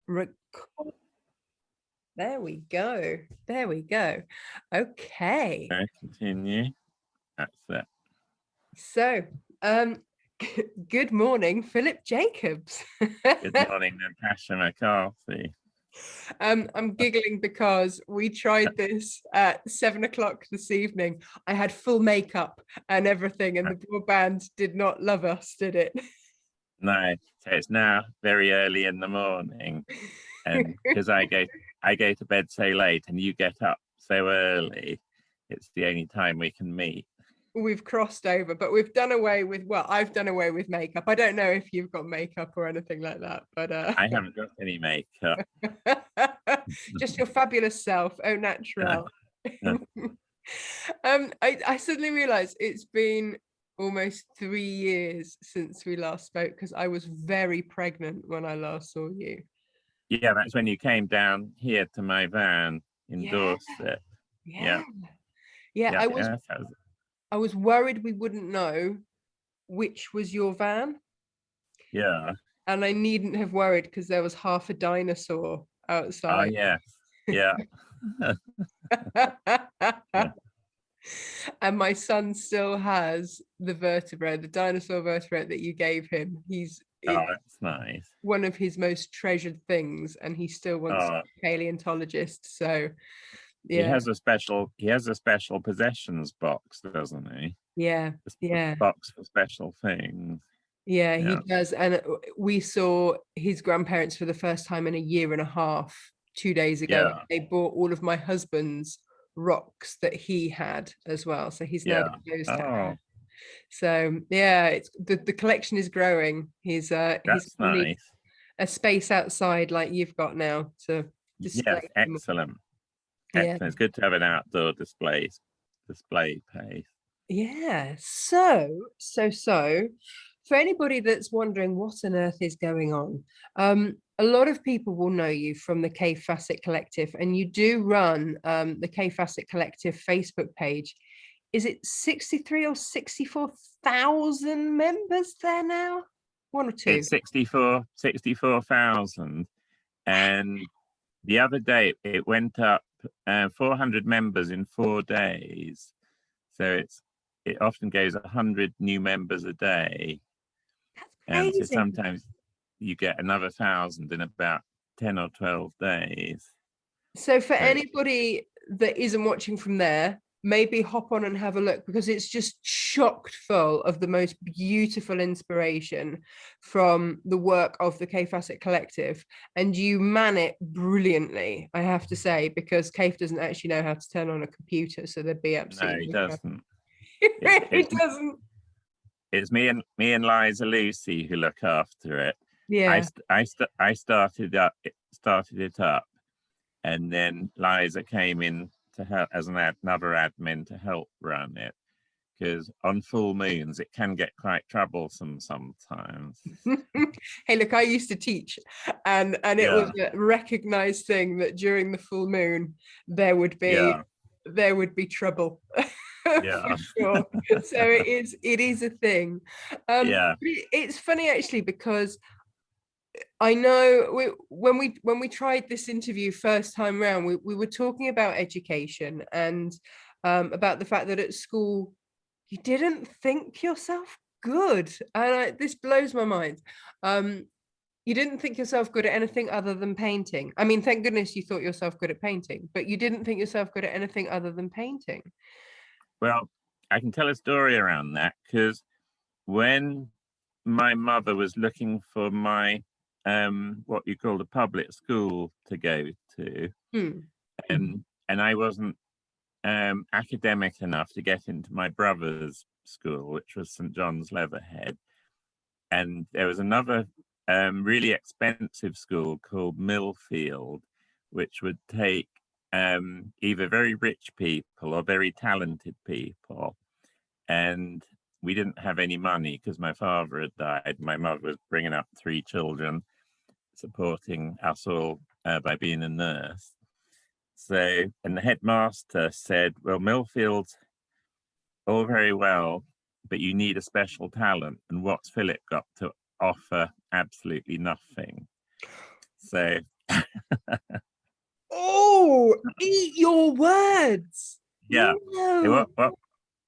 Record. There we go. There we go. Okay. Continue. That's it. So, good morning, Philip Jacobs. Good morning, Natasha McCarthy. I'm giggling because we tried this at 7 o'clock this evening. I had full makeup and everything, and the poor band did not love us, did it? No, so it's now very early in the morning, and because I go to bed so late and you get up so early, it's the only time we can meet. We've crossed over, but we've done away with, well, I've done away with makeup. I don't know if you've got makeup or anything like that, but I haven't got any makeup. just your fabulous self, au naturel. I suddenly realized it's been almost 3 years since we last spoke, because I was very pregnant when I last saw you. Yeah, that's when you came down here to my van in Dorset. Yeah. I was worried we wouldn't know which was your van. Yeah. And I needn't have worried because there was half a dinosaur outside. Oh, yeah. Yeah. And my son still has the vertebrate, the dinosaur vertebrate that you gave him. That's nice. One of his most treasured things, and he still wants to be a paleontologist. So yeah. He has a special possessions box, doesn't he? Yeah. Box for special things. Yeah, he does. And we saw his grandparents for the first time in a year and a half 2 days ago. Yeah. They bought all of my husband's rocks that he had as well. So he's now got those to have. So yeah, it's the collection is growing. He's nice. A space outside like you've got now to display. Yes, excellent. Yeah. It's good to have an outdoor display place. Yeah. So for anybody that's wondering what on earth is going on, a lot of people will know you from the Fassett Collective, and you do run the Fassett Collective Facebook page. Is it 63 or 64,000 members there now? One or two? It's 64,000. And the other day it went up 400 members in 4 days. So it often goes 100 new members a day. That's crazy. So sometimes you get another 1,000 in about 10 or 12 days. So for anybody that isn't watching from there, maybe hop on and have a look, because it's just chocked full of the most beautiful inspiration from the work of the Fassett Collective, and you man it brilliantly, I have to say, because Kaffe doesn't actually know how to turn on a computer, so there'd be absolutely no, he doesn't. It doesn't. It's me and Liza Lucy who look after it. Yeah. I started it up, and then Liza came in to help as another admin to help run it, because on full moons it can get quite troublesome sometimes. Hey, look, I used to teach, and it was a recognized thing that during the full moon there would be trouble. For sure. So it is a thing. It's funny actually, because I know when we tried this interview first time around, we were talking about education and about the fact that at school you didn't think yourself good, and this blows my mind. You didn't think yourself good at anything other than painting. I mean, thank goodness you thought yourself good at painting, but you didn't think yourself good at anything other than painting. Well, I can tell a story around that, because when my mother was looking for my what you call the public school to go to, and I wasn't academic enough to get into my brother's school, which was St. John's Leatherhead, and there was another really expensive school called Millfield, which would take either very rich people or very talented people, and we didn't have any money because my father had died. My mother was bringing up 3 children, supporting us all by being a nurse. So, and the headmaster said, well, Millfield's all very well, but you need a special talent, and what's Philip got to offer? Absolutely nothing. So Oh, eat your words. Yeah. No.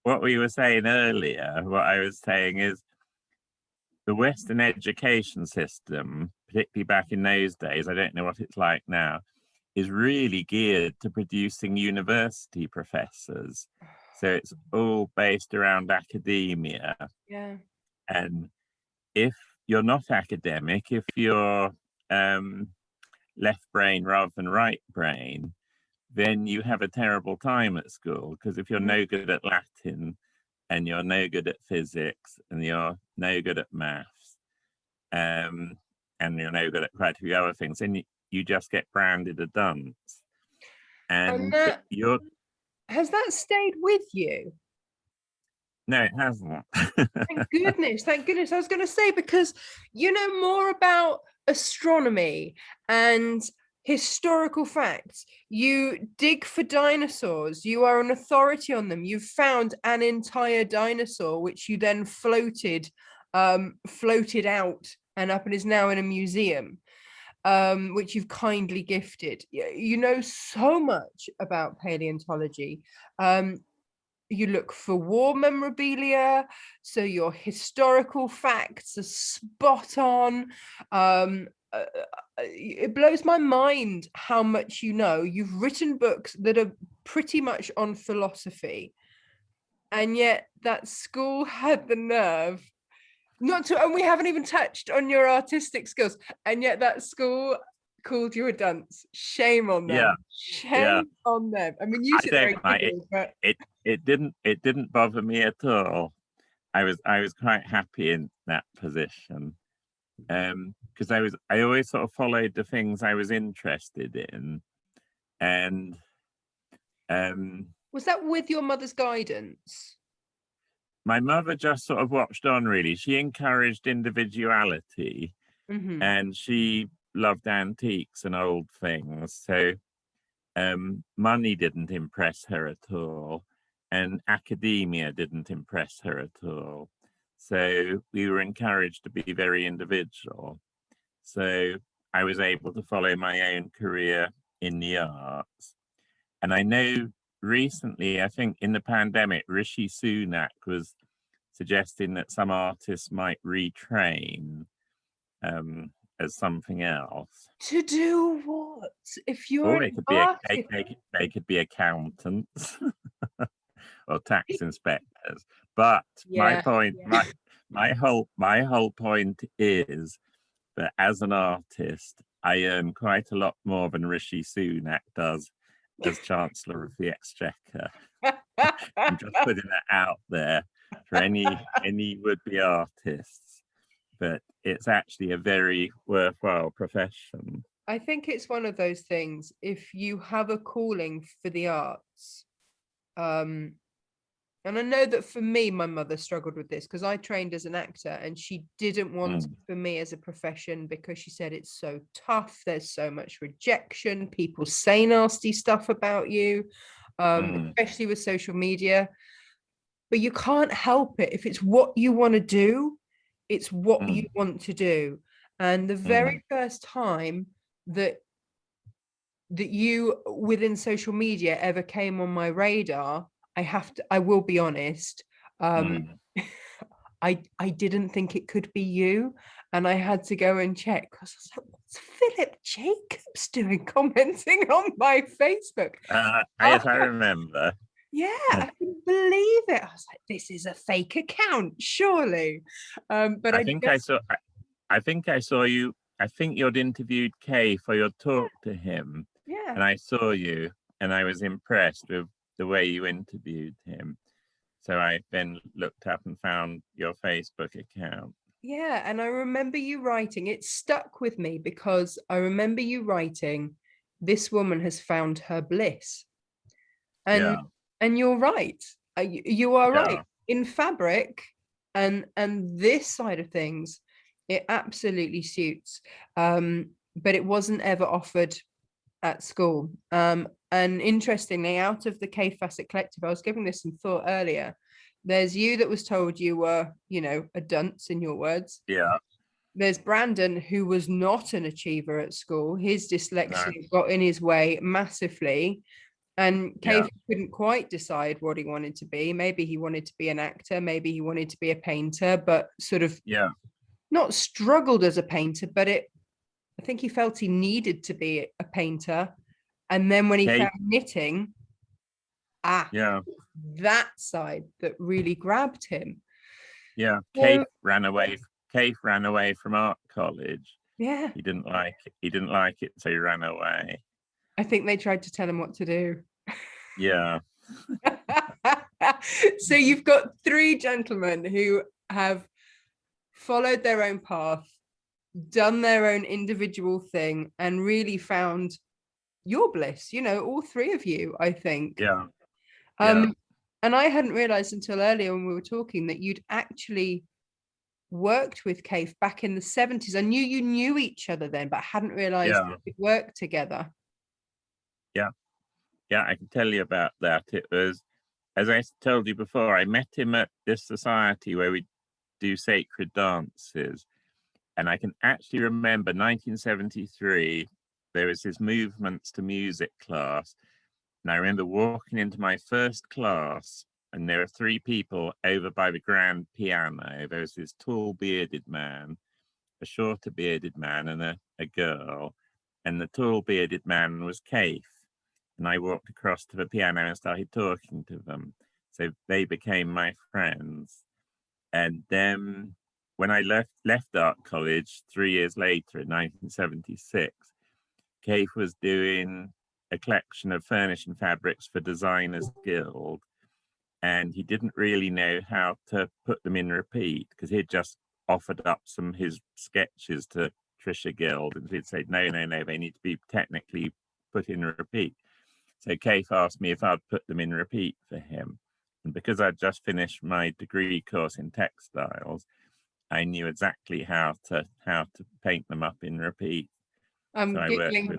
What we were saying earlier, what I was saying is the Western education system, particularly back in those days, I don't know what it's like now, is really geared to producing university professors. So it's all based around academia. Yeah. And if you're not academic, if you're left brain rather than right brain, then you have a terrible time at school, because if you're no good at Latin and you're no good at physics and you're no good at maths, and you're no good at quite a few other things, then you just get branded a dunce. And you're... Has that stayed with you? No, it hasn't. Thank goodness, thank goodness. I was going to say, because you know more about astronomy and historical facts. You dig for dinosaurs. You are an authority on them. You've found an entire dinosaur, which you then floated out and up, and is now in a museum, which you've kindly gifted. You know so much about paleontology. You look for war memorabilia, so your historical facts are spot on. It blows my mind how much you know. You've written books that are pretty much on philosophy, and yet that school had the nerve not to, and we haven't even touched on your artistic skills, and yet that school called you a dunce. Shame on them. Yeah. Shame on them. I mean, you said it didn't bother me at all. I was quite happy in that position, because I always sort of followed the things I was interested in, and was that with your mother's guidance? My mother just sort of watched on, really. She encouraged individuality, and she loved antiques and old things. So money didn't impress her at all, and academia didn't impress her at all. So we were encouraged to be very individual. So I was able to follow my own career in the arts. And I know recently, I think in the pandemic, Rishi Sunak was suggesting that some artists might retrain as something else. To do what? If you're an artist, they could be accountants or tax inspectors. But my whole point is that as an artist, I earn quite a lot more than Rishi Sunak does as Chancellor of the Exchequer. I'm just putting that out there for any would-be artists, but it's actually a very worthwhile profession. I think it's one of those things, if you have a calling for the arts, and I know that for me, my mother struggled with this because I trained as an actor, and she didn't want it for me as a profession because she said it's so tough. There's so much rejection. People say nasty stuff about you, especially with social media. But you can't help it. If it's what you want to do, it's what you want to do. And the very first time that you within social media ever came on my radar, I will be honest, I didn't think it could be you, and I had to go and check because I was like, what's Phillip Jacobs doing commenting on my Facebook? Yes, I remember. Yeah, I couldn't believe it. I was like, this is a fake account, surely. But I think I saw you. I think you'd interviewed Kay for your talk to him. Yeah. And I saw you, and I was impressed with the way you interviewed him. So I then looked up and found your Facebook account. Yeah, and I remember you writing, it stuck with me because I remember you writing, this woman has found her bliss. And you're right. You are right. In fabric and this side of things, it absolutely suits. But it wasn't ever offered at school. And interestingly, out of the Fassett collective, I was giving this some thought earlier. There's you that was told you were, a dunce, in your words. Yeah. there's Brandon, who was not an achiever at school. His dyslexia got in his way massively. And Kaffe couldn't quite decide what he wanted to be. Maybe he wanted to be an actor, maybe he wanted to be a painter, but sort of not struggled as a painter, but I think he felt he needed to be a painter. And then when he found knitting, that side that really grabbed him. Yeah, Kaffe ran away from art college. Yeah. He didn't like it, so he ran away. I think they tried to tell him what to do. Yeah. So you've got three gentlemen who have followed their own path, done their own individual thing, and really found your bliss, all three of you, I think. Yeah. And I hadn't realized until earlier when we were talking that you'd actually worked with Kaffe back in the 70s. I knew you knew each other then, but hadn't realized that you'd worked together. Yeah, I can tell you about that. It was, as I told you before, I met him at this society where we do sacred dances. And I can actually remember 1973, there was this movements to music class. And I remember walking into my first class, and there were three people over by the grand piano. There was this tall bearded man, a shorter bearded man, and a girl. And the tall bearded man was Kaffe. And I walked across to the piano and started talking to them. So they became my friends. And then when I left art college 3 years later in 1976, Kaffe was doing a collection of furnishing fabrics for Designers Guild. And he didn't really know how to put them in repeat, because he'd just offered up some of his sketches to Trisha Guild, and he'd say, no, they need to be technically put in repeat. So Kaffe asked me if I'd put them in repeat for him. And because I'd just finished my degree course in textiles, I knew exactly how to paint them up in repeat. I'm giggling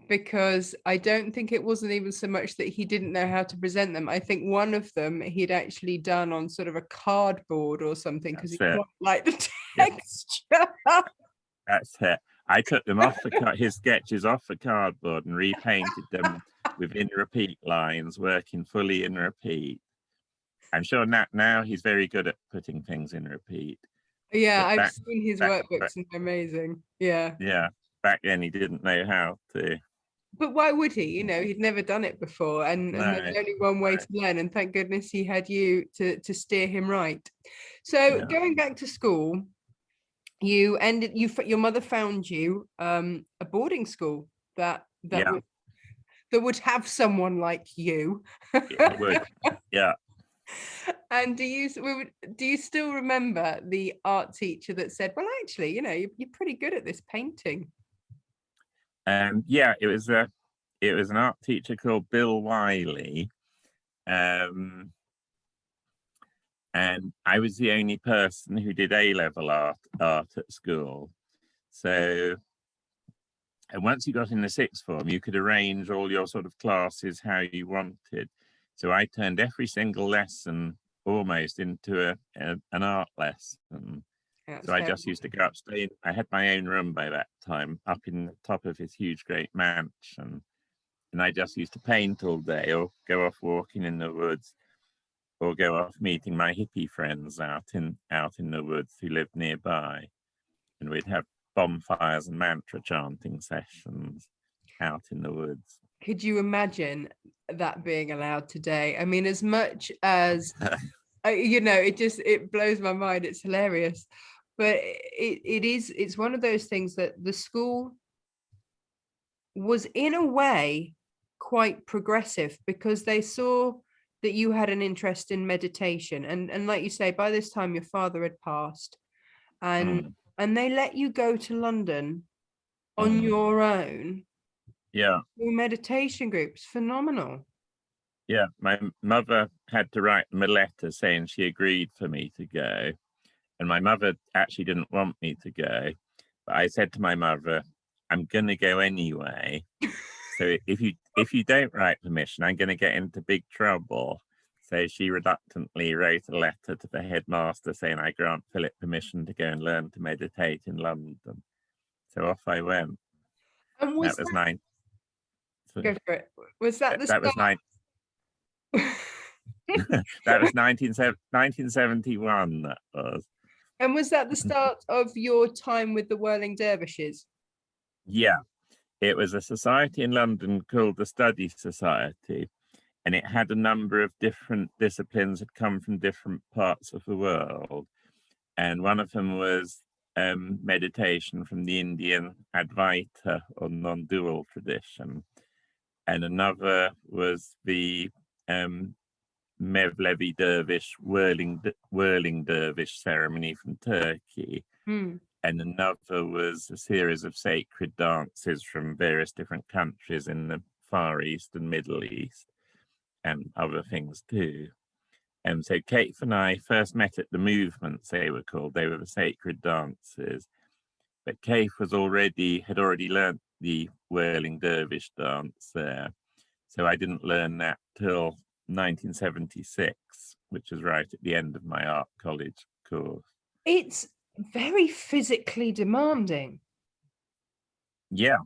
because I don't think it wasn't even so much that he didn't know how to present them. I think one of them he'd actually done on sort of a cardboard or something, because he quite liked the texture. That's it. I took them off his sketches off the cardboard and repainted them with in repeat lines, working fully in repeat. I'm sure now he's very good at putting things in repeat. Yeah, I've seen his workbooks and they're amazing. Yeah. Yeah. Back then he didn't know how to. But why would he? He'd never done it before, and there's only one way to learn, and thank goodness he had you to steer him right. So going back to school, your mother found you a boarding school that would have someone like you. It would. Yeah. And do you still remember the art teacher that said, well, actually, you're pretty good at this painting? Yeah, it was an art teacher called Bill Wiley. And I was the only person who did A-level art at school. So, and once you got in the sixth form, you could arrange all your sort of classes how you wanted. So I turned every single lesson almost into an art lesson. So I just used to go upstairs. I had my own room by that time, up in the top of his huge, great mansion. And I just used to paint all day, or go off walking in the woods, or go off meeting my hippie friends out in the woods who lived nearby. And we'd have bonfires and mantra chanting sessions out in the woods. Could you imagine that being allowed today? I mean, as much as, it blows my mind. It's hilarious. But it's one of those things that the school was, in a way, quite progressive, because they saw that you had an interest in meditation. And like you say, by this time, your father had passed. And they let you go to London on your own. Yeah. Meditation groups, phenomenal. Yeah, my mother had to write them a letter saying she agreed for me to go. And my mother actually didn't want me to go. But I said to my mother, I'm going to go anyway. So if you don't write permission, I'm going to get into big trouble. So she reluctantly wrote a letter to the headmaster saying, I grant Phillip permission to go and learn to meditate in London. So off I went. And was that was nine. Go for it. Was that the that start? Was nine. That was 1971. That was. And was that the start of your time with the Whirling dervishes? Yeah, it was a society in London called the Study Society, and it had a number of different disciplines that come from different parts of the world. And one of them was meditation from the Indian Advaita or non-dual tradition. And another was the Mevlevi dervish, whirling dervish ceremony from Turkey. And another was a series of sacred dances from various different countries in the Far East and Middle East, and other things too. And so Kate and I first met at the movements, they were called. They were the sacred dances. But Kate had already learnt the whirling dervish dance there. So I didn't learn that till 1976, which was right at the end of my art college course. It's very physically demanding. Yeah.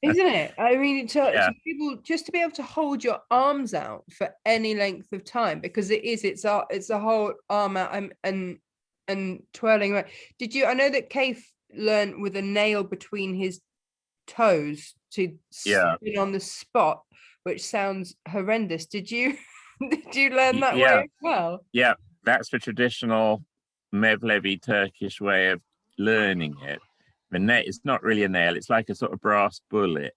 Isn't it? I mean, to people, just to be able to hold your arms out for any length of time, because it's a whole arm out and twirling. I know that Kaffe learned with a nail between his toes to spin on the spot, which sounds horrendous. Did you learn that way as well? Yeah, that's the traditional Mevlevi Turkish way of learning it. The net is not really a nail, it's like a sort of brass bullet,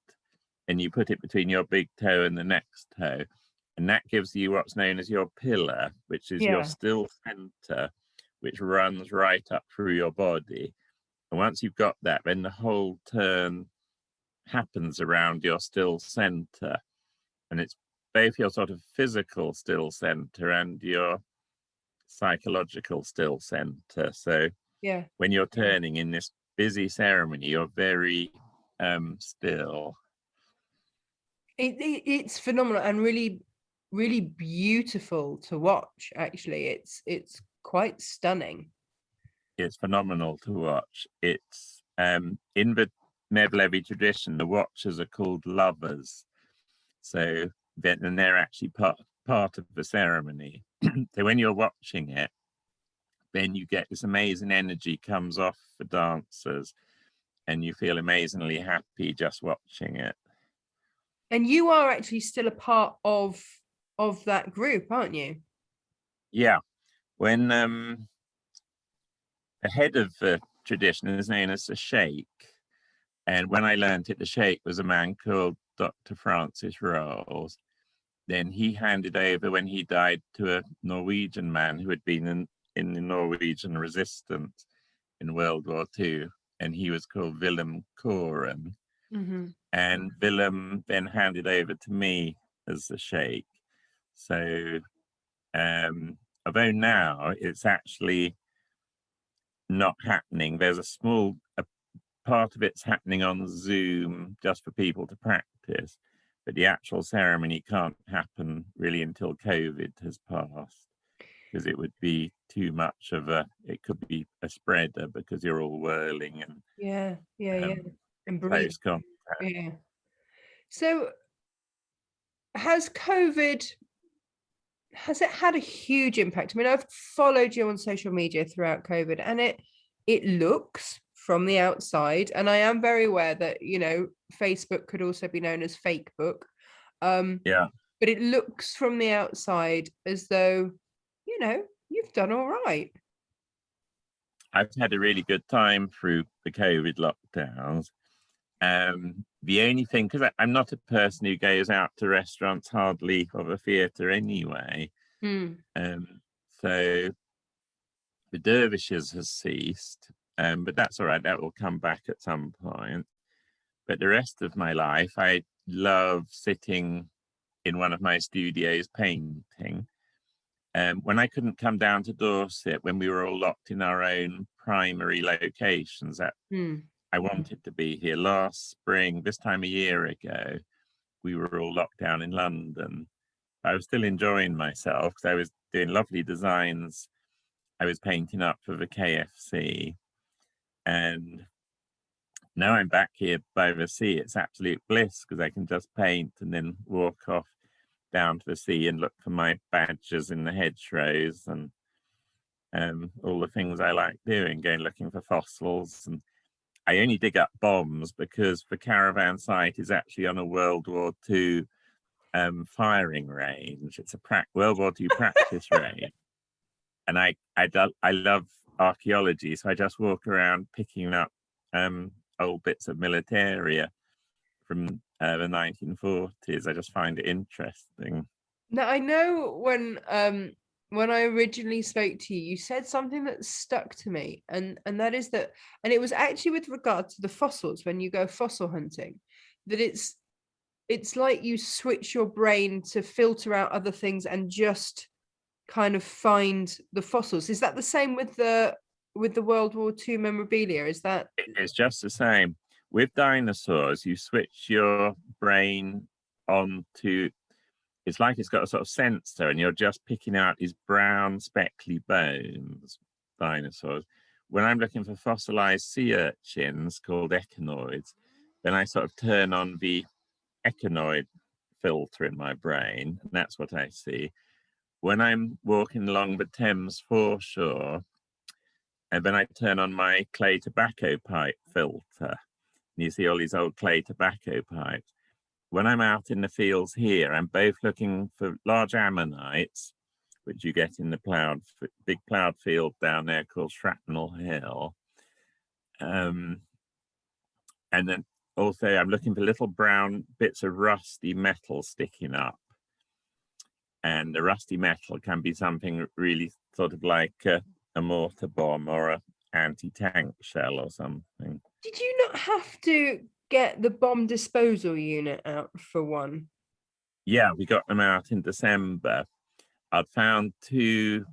and you put it between your big toe and the next toe, and that gives you what's known as your pillar, which is your still center, which runs right up through your body. And once you've got that, then the whole turn happens around your still center, and it's both your sort of physical still center and your psychological still center. So when you're turning in this busy ceremony, you're very still. It's phenomenal and really, really beautiful to watch. Actually, it's quite stunning. It's phenomenal to watch. It's in the Mevlevi tradition, the watchers are called lovers. So then they're actually part of the ceremony. So when you're watching it, then you get this amazing energy comes off the dancers, and you feel amazingly happy just watching it. And you are actually still a part of that group, aren't you? Yeah. When the head of the tradition is known as the Sheikh, and when I learned it, the Sheikh was a man called Dr. Francis Rolls. Then he handed over, when he died, to a Norwegian man who had been in the Norwegian resistance in World War II, and he was called Willem Koren. And Willem then handed over to me as the Sheikh. So although now it's actually not happening, there's a part of it's happening on Zoom just for people to practice, but the actual ceremony can't happen really until COVID has passed, because it would be too much of it could be a spreader, because you're all whirling and and close contact. So has it had a huge impact? I mean, I've followed you on social media throughout COVID, and it looks from the outside, and I am very aware that, Facebook could also be known as fake book. But it looks from the outside as though, you've done all right. I've had a really good time through the COVID lockdowns. The only thing, because I'm not a person who goes out to restaurants hardly, or the theatre anyway. So the dervishes has ceased, but that's all right. That will come back at some point. But the rest of my life, I love sitting in one of my studios painting. When I couldn't come down to Dorset, when we were all locked in our own primary locations, I wanted to be here. Last spring, this time a year ago, we were all locked down in London, I was still enjoying myself because I was doing lovely designs. I was painting up for the KFC, and now I'm back here by the sea. It's absolute bliss because I can just paint and then walk off down to the sea and look for my badgers in the hedgerows and all the things I like doing, going looking for fossils. And I only dig up bombs because the caravan site is actually on a World War II firing range. It's a World War II practice range. And I love archaeology, so I just walk around picking up old bits of militaria from the 1940s. I just find it interesting. Now, I know when I originally spoke to you, you said something that stuck to me, and that is that, and it was actually with regard to the fossils. When you go fossil hunting, that it's like you switch your brain to filter out other things and just kind of find the fossils. Is that the same with the World War II memorabilia? Is that? It's just the same with dinosaurs. You switch your brain on to, it's like it's got a sort of sensor, and you're just picking out these brown speckly bones, dinosaurs. When I'm looking for fossilized sea urchins called echinoids, then I sort of turn on the echinoid filter in my brain, and that's what I see. When I'm walking along the Thames foreshore, and then I turn on my clay tobacco pipe filter, and you see all these old clay tobacco pipes. When I'm out in the fields here, I'm both looking for large ammonites, which you get in the big ploughed field down there called Shrapnel Hill. And then also I'm looking for little brown bits of rusty metal sticking up. And the rusty metal can be something really sort of like a mortar bomb or an anti-tank shell or something. Did you not have to get the bomb disposal unit out for one? Yeah, we got them out in December. I'd found two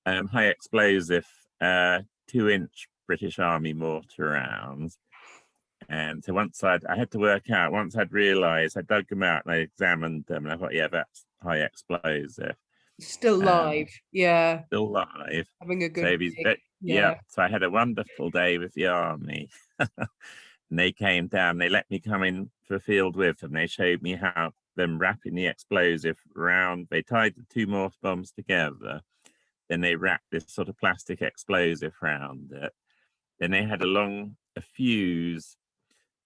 high explosive 2-inch British Army mortar rounds. And so I had to work out, once I'd realised, I dug them out and I examined them, and I thought, yeah, that's high explosive. Still live, yeah. Still live. Having a good yeah. So I had a wonderful day with the army. And they came down, they let me come in for a field with them. They showed me how them wrapping the explosive around, they tied the two mortar bombs together. Then they wrapped this sort of plastic explosive around it. Then they had a fuse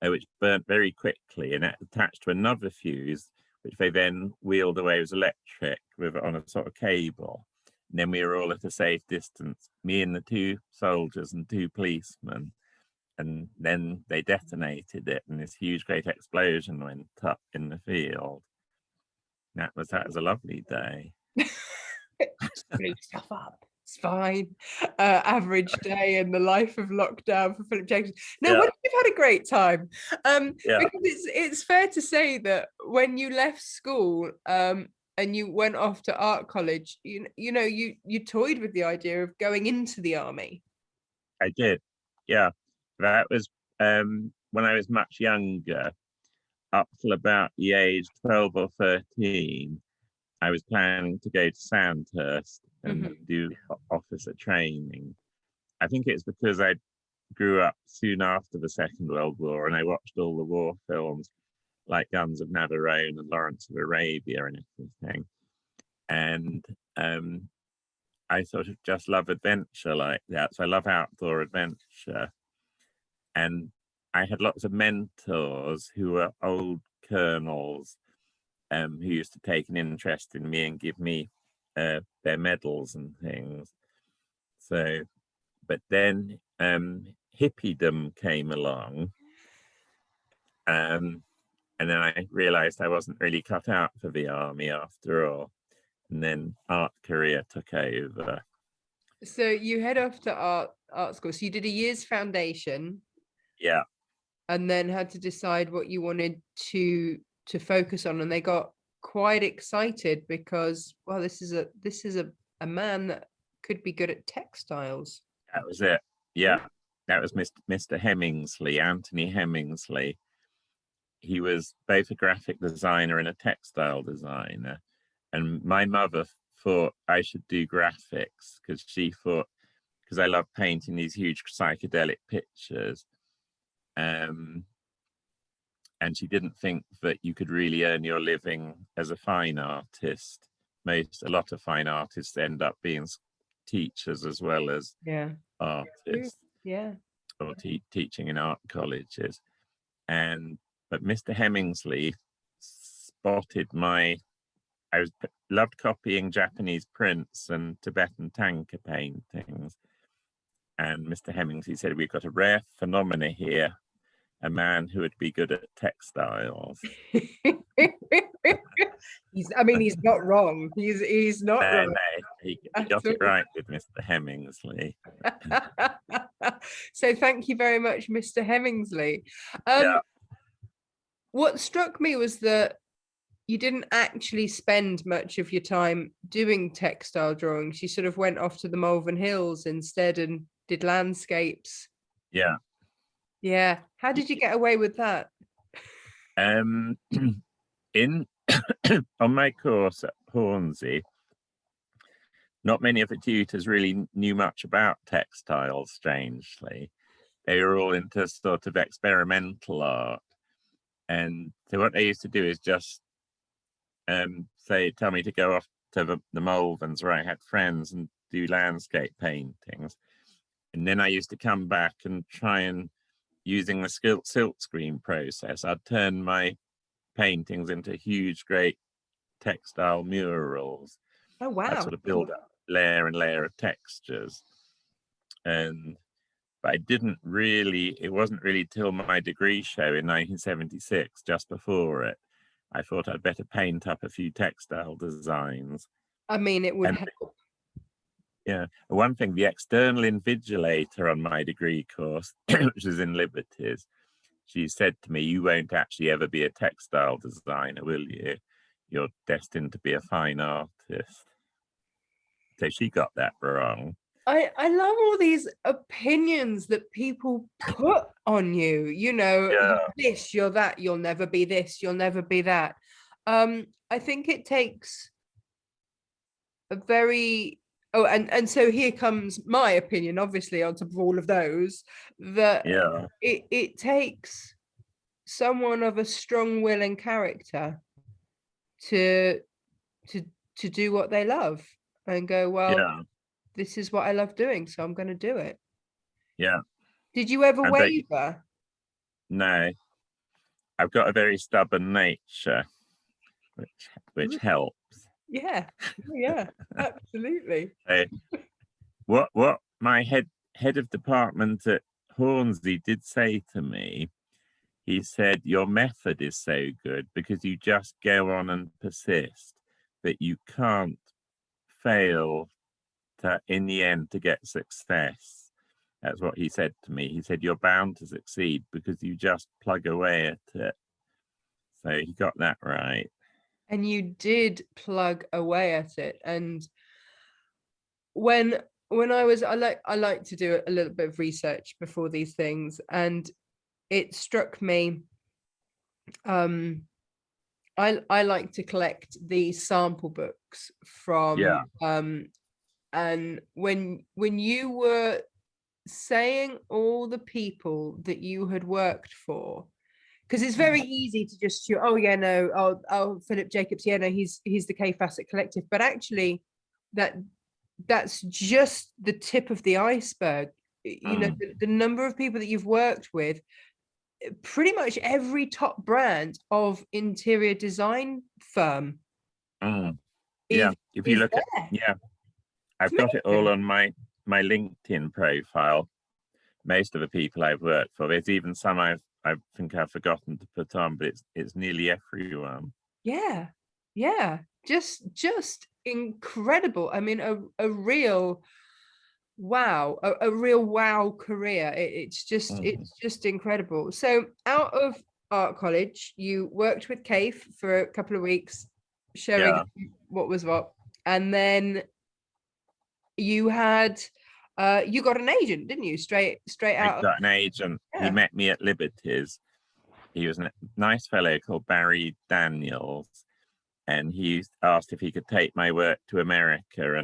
which burnt very quickly, and it attached to another fuse, which they then wheeled away as electric on a sort of cable. And then we were all at a safe distance, me and the two soldiers and two policemen. And then they detonated it, and this huge, great explosion went up in the field. That was a lovely day. Just blew stuff up. It's fine. Average day in the life of lockdown for Phillip Jackson. No, yeah. You've had a great time. Because it's fair to say that when you left school and you went off to art college, you toyed with the idea of going into the army. I did, yeah. That was when I was much younger, up till about the age 12 or 13. I was planning to go to Sandhurst and do officer training. I think it's because I grew up soon after the Second World War, and I watched all the war films like Guns of Navarone and Lawrence of Arabia and everything. And I sort of just love adventure like that. So I love outdoor adventure. And I had lots of mentors who were old colonels who used to take an interest in me and give me their medals and things. So, but then hippiedom came along, and then I realized I wasn't really cut out for the army after all. And then art career took over. So you head off to art school. So you did a year's foundation. Yeah. And then had to decide what you wanted to focus on, and they got quite excited because, well, this is a man that could be good at textiles. That was it. Yeah, that was Mr. Hemingsley, Anthony Hemingsley. he was both a graphic designer and a textile designer. And my mother thought I should do graphics because she thought, because I love painting these huge psychedelic pictures. And she didn't think that you could really earn your living as a fine artist. A lot of fine artists end up being teachers as well as artists. Yeah. Or teaching in art colleges. But Mr. Hemmingsley spotted loved copying Japanese prints and Tibetan tanka paintings. And Mr. Hemmingsley said, we've got a rare phenomena here, a man who would be good at textiles. He's not wrong. He's not wrong. No, he got it right with Mr. Hemmingsley. So thank you very much, Mr. Hemmingsley. What struck me was that you didn't actually spend much of your time doing textile drawings. You sort of went off to the Malvern Hills instead and did landscapes. Yeah. How did you get away with that? On my course at Hornsey, not many of the tutors really knew much about textiles, strangely. They were all into sort of experimental art. And so what they used to do is just tell me to go off to the Malverns where I had friends and do landscape paintings. And then I used to come back and try and, using the silk screen process, I'd turn my paintings into huge, great textile murals. Oh, wow. I'd sort of build up layer and layer of textures. But it wasn't really till my degree show in 1976, just before it, I thought I'd better paint up a few textile designs. I mean, it would help. Yeah. One thing, the external invigilator on my degree course, which is in Liberties, she said to me, you won't actually ever be a textile designer, will you? You're destined to be a fine artist. So she got that wrong. I love all these opinions that people put on you, you're this, you're that, you'll never be this, you'll never be that. I think it takes a very, and so here comes my opinion, obviously, on top of all of those, that it takes someone of a strong will and character to do what they love and go, well, this is what I love doing, so I'm going to do it. Yeah. Did you ever waver? No. I've got a very stubborn nature, which helps. Yeah, absolutely. What my head of department at Hornsey did say to me, he said, your method is so good because you just go on and persist, that you can't fail in the end to get success. That's what he said to me. He said, you're bound to succeed because you just plug away at it. So he got that right. And you did plug away at it. And when I like to do a little bit of research before these things, and it struck me, I like to collect the sample books from and when you were saying all the people that you had worked for, because it's very easy to just shoot, Phillip Jacobs, he's the K Fassett Collective, but actually that's just the tip of the iceberg. The number of people that you've worked with, pretty much every top brand of interior design firm. If you look at I've got it all on my LinkedIn profile. Most of the people I've worked for, there's even some I think I've forgotten to put on, but it's nearly everyone. Just incredible. I mean, a real wow, a real wow career. It's just incredible. So out of art college, you worked with Kaffe for a couple of weeks, showing what was what, and then you had you got an agent, didn't you? Straight out. I got an agent. He met me at Liberties. he was a nice fellow called Barry Daniels, and he asked if he could take my work to America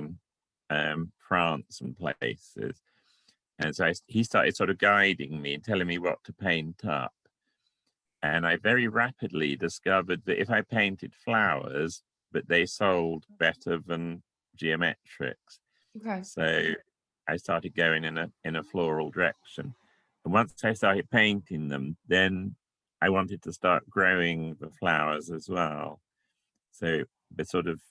and France and places. And so he started sort of guiding me and telling me what to paint up. And I very rapidly discovered that if I painted flowers, but they sold better than geometrics. Okay. So I started going in a floral direction. And once I started painting them, then I wanted to start growing the flowers as well. So the sort of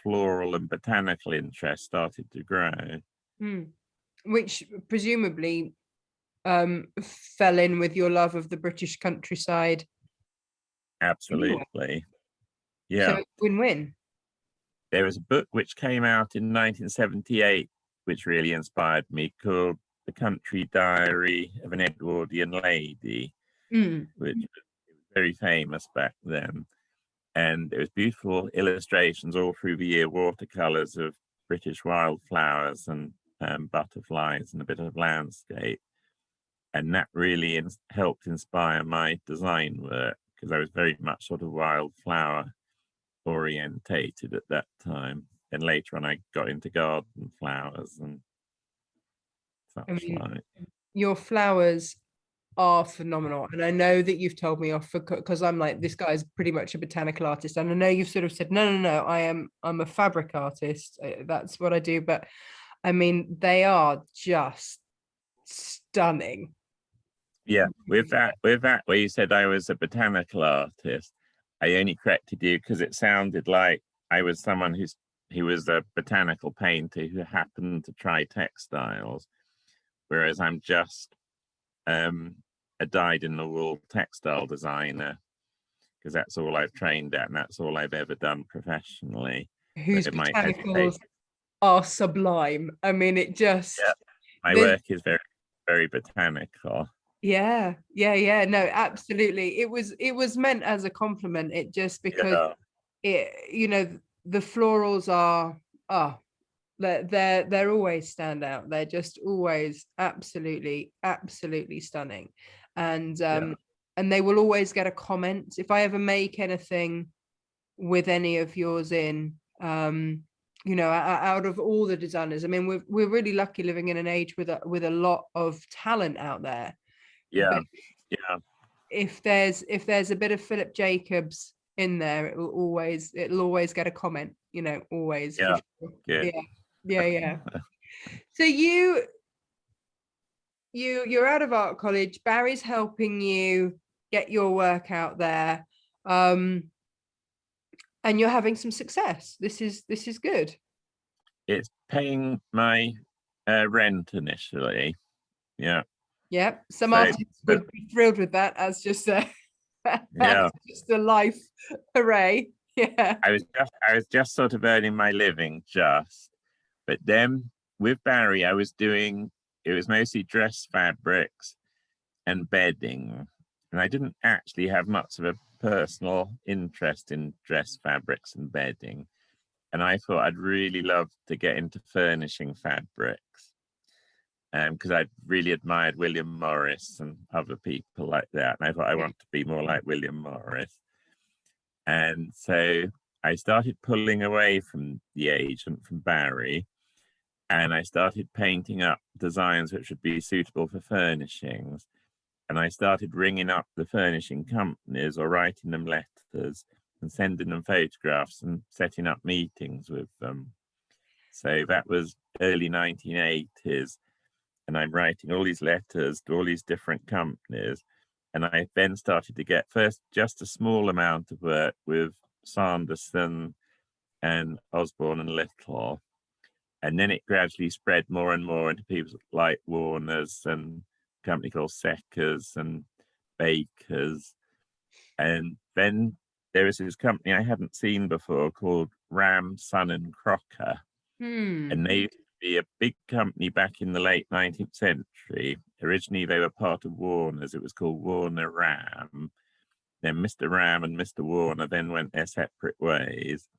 floral and botanical interest started to grow. Which presumably fell in with your love of the British countryside. Absolutely. Anyway. Yeah. So win-win. There was a book which came out in 1978, which really inspired me, called The Country Diary of an Edwardian Lady, which was very famous back then. And there was beautiful illustrations all through the year, watercolors of British wildflowers and butterflies and a bit of landscape. And that really helped inspire my design work, because I was very much sort of wildflower orientated at that time. And later on, I got into garden flowers and such like. Your flowers are phenomenal, and I know that you've told me off because I'm like, this guy's pretty much a botanical artist, and I know you've sort of said no, I'm a fabric artist, that's what I do, but I mean, they are just stunning. Yeah, with that where you said I was a botanical artist, I only corrected you because it sounded like I was someone who was a botanical painter who happened to try textiles, whereas I'm just a dyed-in-the-wool textile designer, because that's all I've trained at and that's all I've ever done professionally. Whose botanicals are sublime. I mean, it just... Yeah, my work is very, very botanical. Yeah, no, absolutely. It was meant as a compliment. It just because the florals are they're always stand out. They're just always absolutely stunning, and they will always get a comment if I ever make anything with any of yours in. Out of all the designers, I mean, we're really lucky living in an age with a lot of talent out there. Yeah. If there's a bit of Phillip Jacobs in there, it'll always get a comment, always. Yeah. For sure. Yeah. So you're out of art college. Barry's helping you get your work out there, and you're having some success. This is good. It's paying my rent initially. Yeah. Yeah, some artists would be thrilled with that as just a just a life hooray. Yeah. I was just sort of earning my living but then with Barry it was mostly dress fabrics and bedding, and I didn't actually have much of a personal interest in dress fabrics and bedding, and I thought I'd really love to get into furnishing fabrics. Because I really admired William Morris and other people like that. And I thought I want to be more like William Morris. And so I started pulling away from the agent, from Barry, and I started painting up designs which would be suitable for furnishings. And I started ringing up the furnishing companies or writing them letters and sending them photographs and setting up meetings with them. So that was early 1980s. And I'm writing all these letters to all these different companies. And I then started to get first just a small amount of work with Sanderson and Osborne and Little. And then it gradually spread more and more into people like Warner's and a company called Seckers and Bakers. And then there was this company I hadn't seen before called Ramsan and Crocker. And they used to be a big company back in the late 19th century. Originally, they were part of Warner's. It was called Warner Ram. Then Mr. Ram and Mr. Warner then went their separate ways.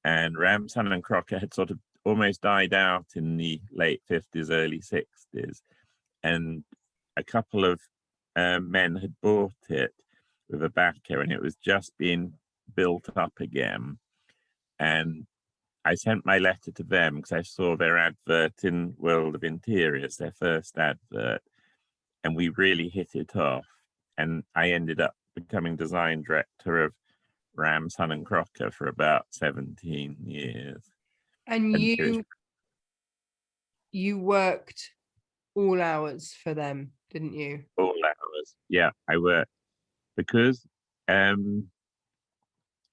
And Ramsan and Crocker had sort of almost died out in the late 50s, early 60s. And a couple of men had bought it. with a backer, and it was just being built up again. And I sent my letter to them because I saw their advert in World of Interiors, their first advert, and we really hit it off. And I ended up becoming design director of Ramsan and Crocker for about 17 years. And you worked all hours for them, didn't you? All hours. Yeah, I worked because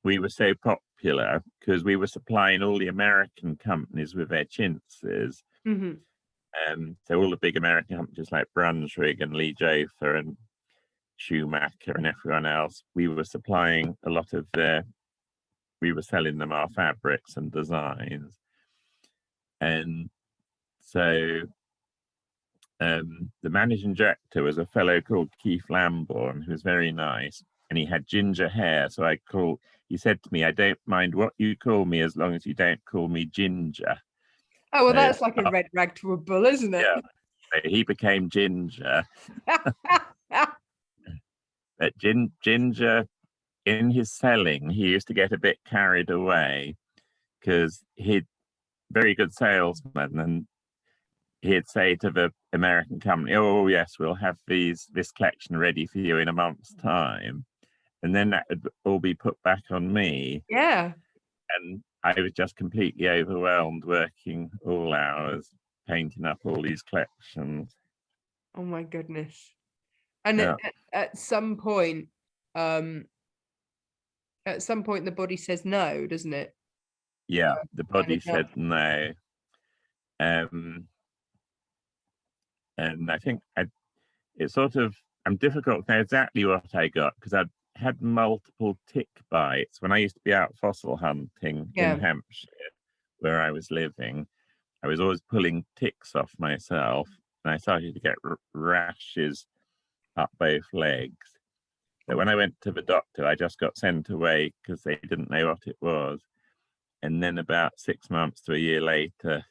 we were so popular, because we were supplying all the American companies with their chintzes. Mm-hmm. So all the big American companies like Brunswick and Lee Jotha and Schumacher and everyone else, we were supplying a lot of we were selling them our fabrics and designs. And so the managing director was a fellow called Keith Lambourne, who was very nice, and he had ginger hair. So he said to me, "I don't mind what you call me as long as you don't call me Ginger." Oh, well, that's like a red rag to a bull, isn't it? Yeah. So he became Ginger. But Ginger, in his selling, he used to get a bit carried away because he'd very good salesman, and he'd say to the American company, "Oh yes, we'll have this collection ready for you in a month's time," and then that would all be put back on me. Yeah. And I was just completely overwhelmed, working all hours, painting up all these collections. Oh my goodness. And Yeah. at some point, the body says no, doesn't it? Yeah, the body said no. And I think it's sort of, I'm difficult to know exactly what I got, because I'd had multiple tick bites when I used to be out fossil hunting in Hampshire, where I was living. I was always pulling ticks off myself, and I started to get rashes up both legs. But when I went to the doctor, I just got sent away because they didn't know what it was. And then about 6 months to a year later,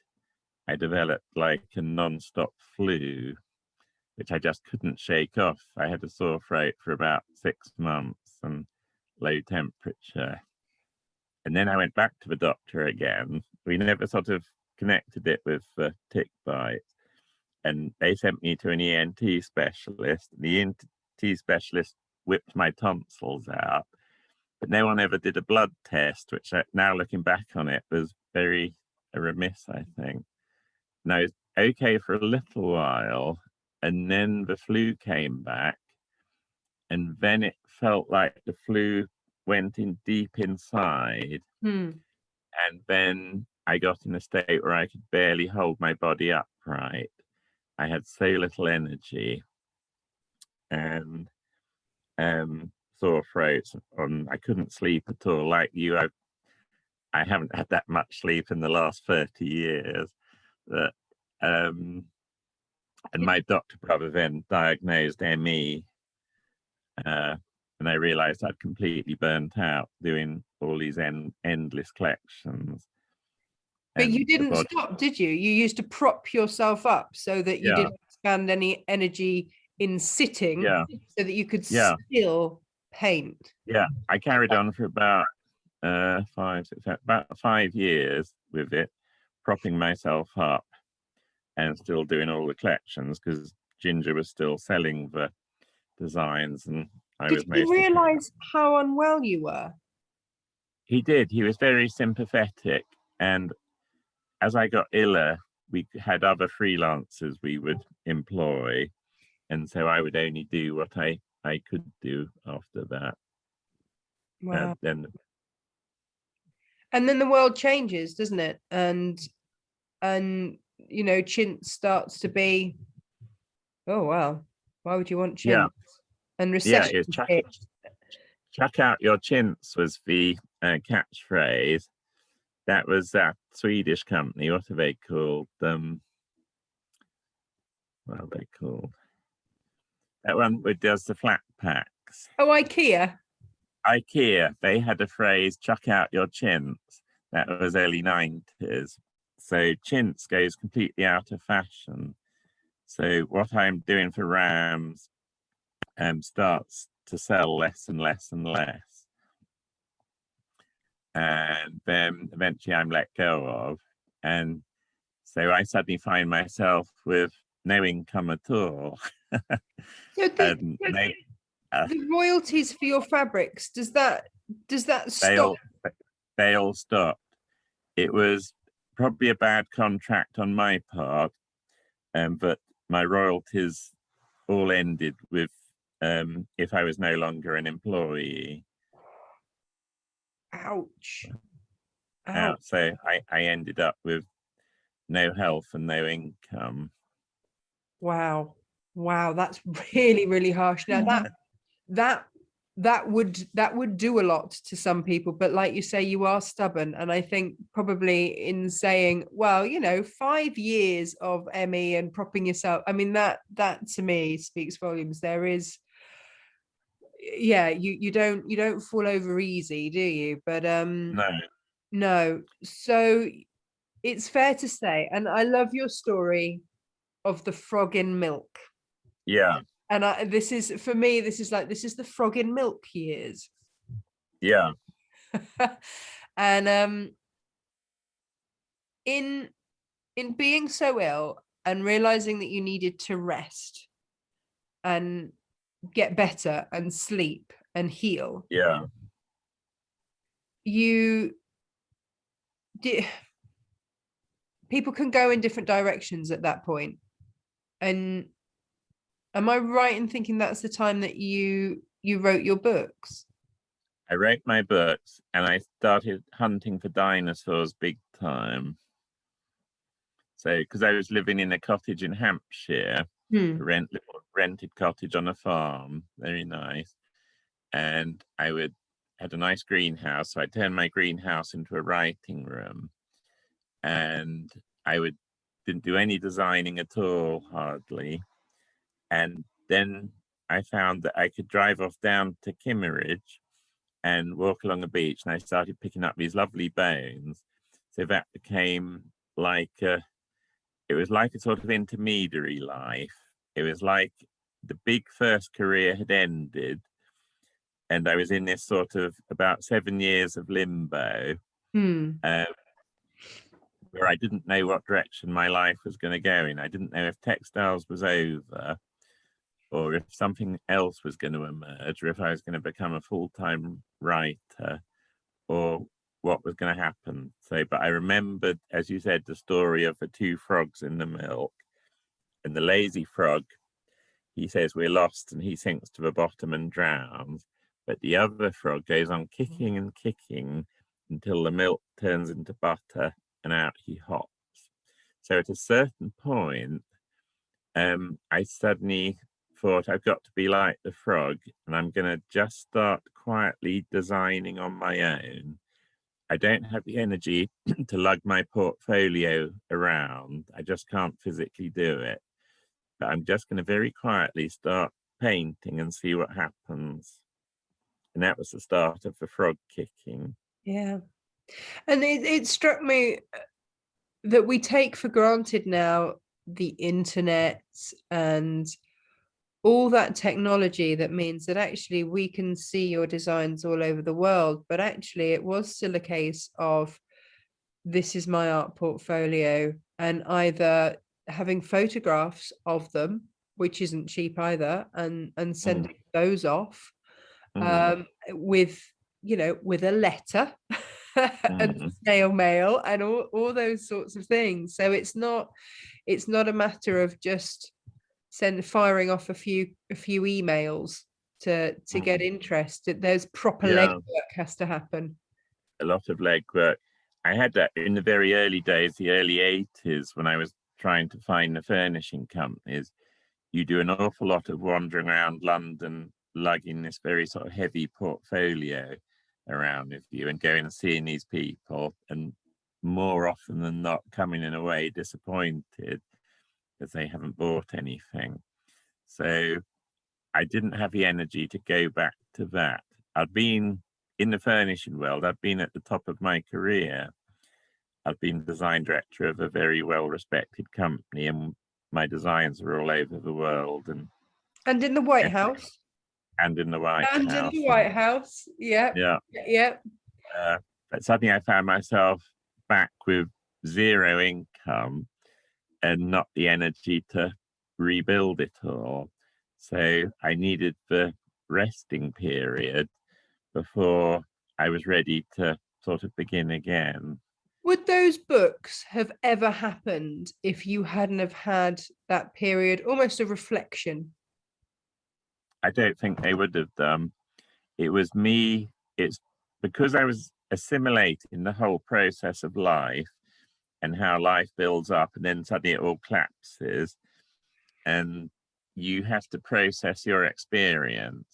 I developed like a non-stop flu, which I just couldn't shake off. I had a sore throat for about 6 months and low temperature. And then I went back to the doctor again. We never sort of connected it with the tick bites. And they sent me to an ENT specialist. The ENT specialist whipped my tonsils out, but no one ever did a blood test, which now looking back on it was very remiss, I think. And I was okay for a little while, and then the flu came back, and then it felt like the flu went in deep inside. And then I got in a state where I could barely hold my body upright. I had so little energy, and sore throats, and I couldn't sleep at all. Like you, I haven't had that much sleep in the last 30 years. But, and my doctor brother then diagnosed ME, and I realized I'd completely burnt out doing all these endless collections. But you didn't stop, did you? You used to prop yourself up so that you didn't expand any energy in sitting, so that you could still paint. Yeah, I carried on for about 5 years with it, propping myself up and still doing all the collections, because Ginger was still selling the designs, and Did he realize how unwell you were? He did. He was very sympathetic, and as I got iller, we had other freelancers we would employ, and so I would only do what I could do after that. Wow. And then the world changes, doesn't it? And you know, chintz starts to be, oh wow, why would you want chintz? Yeah. And recession. Yeah, chuck out your chintz was the catchphrase. That was that Swedish company. What are they called? What are they called? That one that does the flat packs. Oh, IKEA. IKEA. They had a phrase, chuck out your chintz. That was early 90s. So chintz goes completely out of fashion. So what I'm doing for Rams starts to sell less and less and less. And then eventually I'm let go of. And so I suddenly find myself with no income at all. So the royalties for your fabrics, does that stop? They all stopped. It was probably a bad contract on my part, but my royalties all ended with if I was no longer an employee. Ouch. So I ended up with no health and no income. Wow, that's really, really harsh. Now that would do a lot to some people, but like you say, you are stubborn, and I think probably in saying, well, 5 years of ME and propping yourself, I mean, that to me speaks volumes. There is, you don't fall over easy, do you? But no. So it's fair to say, and I love your story of the frog in milk. Yeah. And this is, for me, this is the frog in milk years. Yeah. And in being so ill and realizing that you needed to rest and get better and sleep and heal. Yeah. You did. People can go in different directions at that point. And am I right in thinking that's the time that you wrote your books? I wrote my books and I started hunting for dinosaurs big time. So, because I was living in a cottage in Hampshire, a rented cottage on a farm, very nice. And I had a nice greenhouse. So I turned my greenhouse into a writing room. And didn't do any designing at all, hardly. And then I found that I could drive off down to Kimmeridge and walk along the beach, and I started picking up these lovely bones. So that became it was like a sort of intermediary life. It was like the big first career had ended, and I was in this sort of about 7 years of limbo, where I didn't know what direction my life was going to go in. I didn't know if textiles was over, or if something else was going to emerge, or if I was going to become a full-time writer, or what was going to happen. So, but I remembered, as you said, the story of the two frogs in the milk. And the lazy frog, he says we're lost and he sinks to the bottom and drowns. But the other frog goes on kicking and kicking until the milk turns into butter and out he hops. So at a certain point, I suddenly thought I've got to be like the frog, and I'm going to just start quietly designing on my own. I don't have the energy to lug my portfolio around. I just can't physically do it. But I'm just going to very quietly start painting and see what happens. And that was the start of the frog kicking. Yeah. And it struck me that we take for granted now the internet and all that technology that means that actually we can see your designs all over the world. But actually it was still a case of, this is my art portfolio, and either having photographs of them, which isn't cheap either, and sending those off with a letter and snail mail and all those sorts of things. So it's not a matter of just firing off a few emails to get interest. There's proper legwork has to happen. A lot of legwork. I had that in the very early days, the early 80s, when I was trying to find the furnishing companies. You do an awful lot of wandering around London, lugging this very sort of heavy portfolio around with you and going and seeing these people, and more often than not coming in a way disappointed because they haven't bought anything. So I didn't have the energy to go back to that. I'd been in the furnishing world, I'd been at the top of my career. I'd been design director of a very well-respected company, and my designs were all over the world. And in the White House? And in the White And House. in the White House. Yeah. Yeah. Yeah. But suddenly I found myself back with zero income and not the energy to rebuild it all. So I needed the resting period before I was ready to sort of begin again. Would those books have ever happened if you hadn't have had that period, almost a reflection? I don't think they would have done. It was me, it's because I was assimilating the whole process of life and how life builds up and then suddenly it all collapses. And you have to process your experience,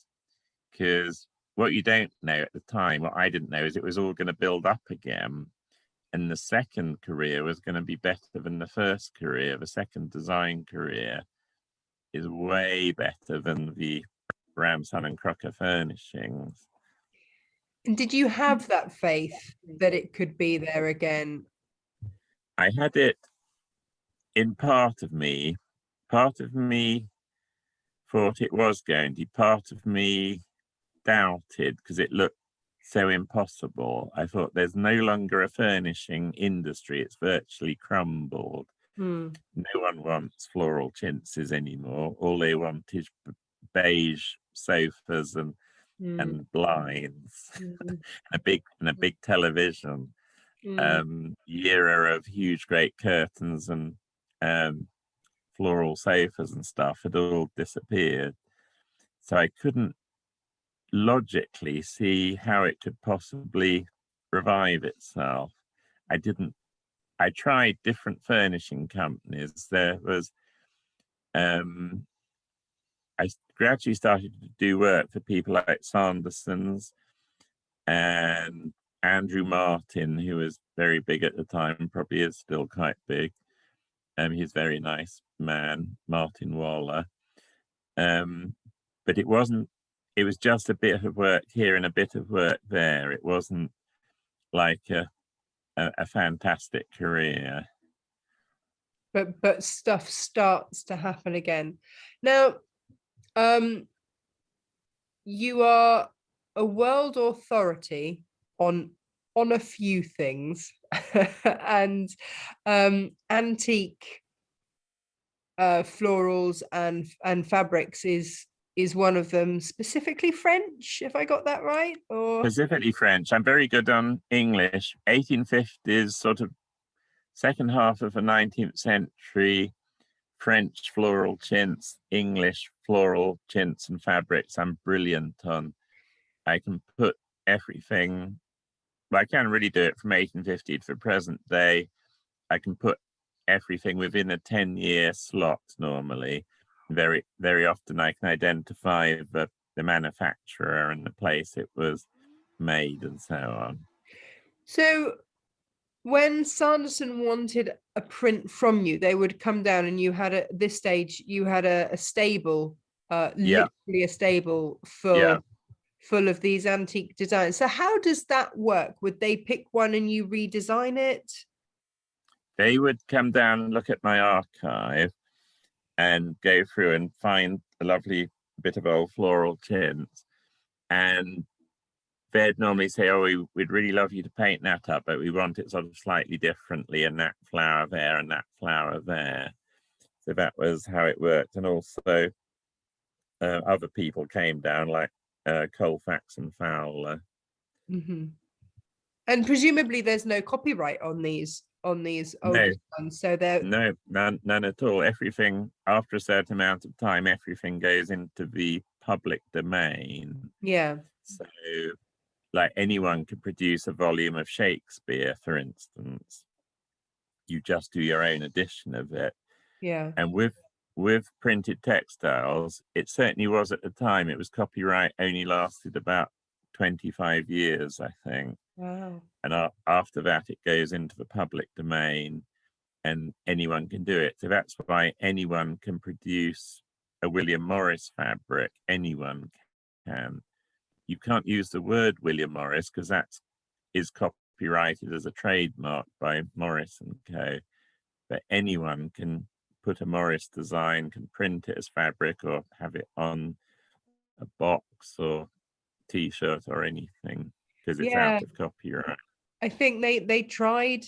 because what you don't know at the time, what I didn't know, is it was all going to build up again. And the second career was going to be better than the first career. The second design career is way better than the Ramsan and Crocker furnishings. And did you have that faith that it could be there again? I had it in part of me. Part of me thought it was going to. Part of me doubted because it looked so impossible. I thought there's no longer a furnishing industry. It's virtually crumbled. Hmm. No one wants floral chintzes anymore. All they want is beige sofas and blinds and a big television. The era of huge great curtains and floral sofas and stuff had all disappeared. So I couldn't logically see how it could possibly revive itself. I tried different furnishing companies. There was I gradually started to do work for people like Sanderson's and Andrew Martin, who was very big at the time, probably is still quite big. He's a very nice man, Martin Waller. But it was just a bit of work here and a bit of work there. It wasn't like a fantastic career. But stuff starts to happen again. Now, you are a world authority on a few things, and antique florals and fabrics is one of them. Specifically French, if I got that right? Or Specifically French. I'm very good on English. 1850s, sort of second half of the 19th century, French floral chintz, English floral chintz and fabrics. I'm brilliant on. I can put everything, but I can't really do it from 1850 to the present day. I can put everything within a 10-year slot normally. Very, very often I can identify the manufacturer and the place it was made and so on. so when Sanderson wanted a print from you, they would come down and you had at this stage, you had a stable, literally a stable full of these antique designs. So how does that work? Would they pick one and you redesign it? They would come down and look at my archive and go through and find a lovely bit of old floral chintz. And they'd normally say, oh, we'd really love you to paint that up, but we want it sort of slightly differently, and that flower there and that flower there. So that was how it worked. And also other people came down, like Colfax and Fowler. Mm-hmm. And presumably there's no copyright on these older ones, so they're none at all. Everything, after a certain amount of time, everything goes into the public domain. Yeah. So like anyone could produce a volume of Shakespeare, for instance. You just do your own edition of it. Yeah. And with printed textiles, it certainly was at the time. It was copyright only lasted about 25 years, I think. Wow. And after that, it goes into the public domain and anyone can do it. So that's why anyone can produce a William Morris fabric. Anyone can. You can't use the word William Morris because that is copyrighted as a trademark by Morris and Co. But anyone can put a Morris design, can print it as fabric or have it on a box or t-shirt or anything, because it's out of copyright. I think they tried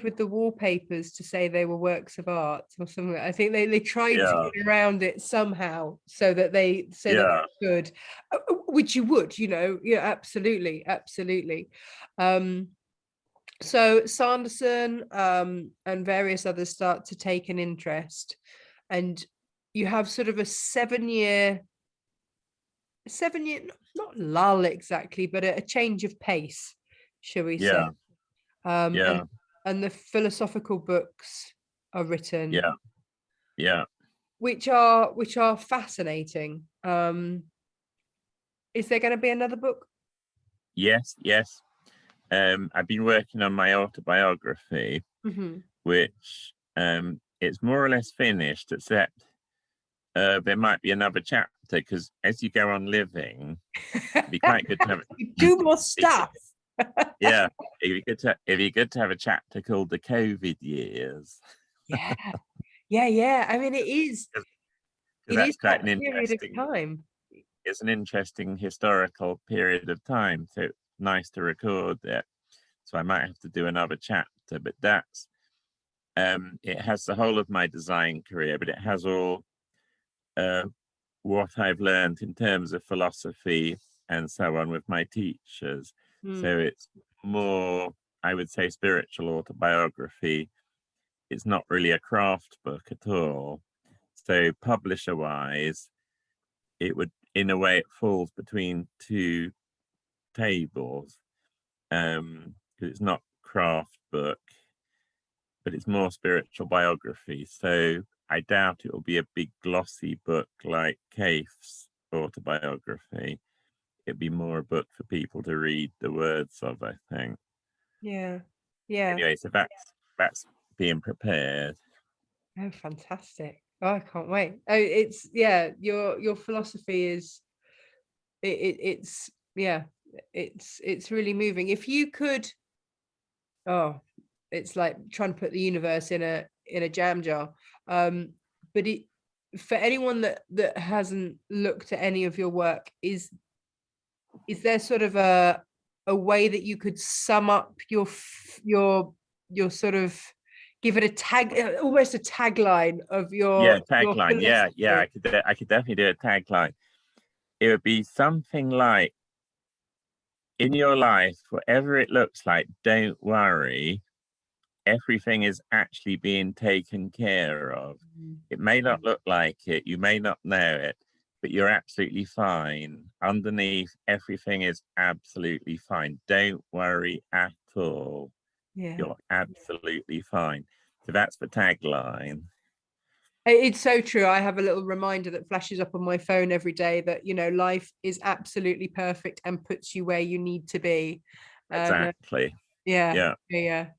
with the wallpapers to say they were works of art or something. I think they tried to get around it somehow so that they could, which you would, absolutely. So Sanderson and various others start to take an interest, and you have sort of a 7-year, not lull exactly, but a change of pace, shall we say. And the philosophical books are written, which are fascinating. Is there going to be another book? Yes. I've been working on my autobiography, which it's more or less finished, except there might be another chapter, because as you go on living, it'd be quite good to have do more stuff. It'd be good to have a chapter called the COVID years. Yeah. I mean, it is quite an interesting time. It's an interesting historical period of time, so it's nice to record it. So I might have to do another chapter, but that's it has the whole of my design career, but it has all what I've learned in terms of philosophy and so on with my teachers. So it's more, I would say, spiritual autobiography. It's not really a craft book at all. So publisher wise, it would, in a way, it falls between two tables, because it's not craft book, but it's more spiritual biography. So I doubt it will be a big glossy book like Kaffe's autobiography. It'd be more a book for people to read the words of, I think. Yeah. Anyway, so that's being prepared. Oh, fantastic! Oh, I can't wait. Oh, it's your philosophy is it's really moving. If you could, it's like trying to put the universe in a jam jar. But for anyone that hasn't looked at any of your work, is there sort of a way that you could sum up your sort of, give it a tag, almost a tagline of your tagline? I could definitely do a tagline. It would be something like, in your life, whatever it looks like, don't worry, everything is actually being taken care of. It may not look like it, you may not know it, but you're absolutely fine. Underneath, everything is absolutely fine. Don't worry at all. You're absolutely fine. So that's the tagline. It's so true. I have a little reminder that flashes up on my phone every day that, life is absolutely perfect and puts you where you need to be. Exactly. Yeah.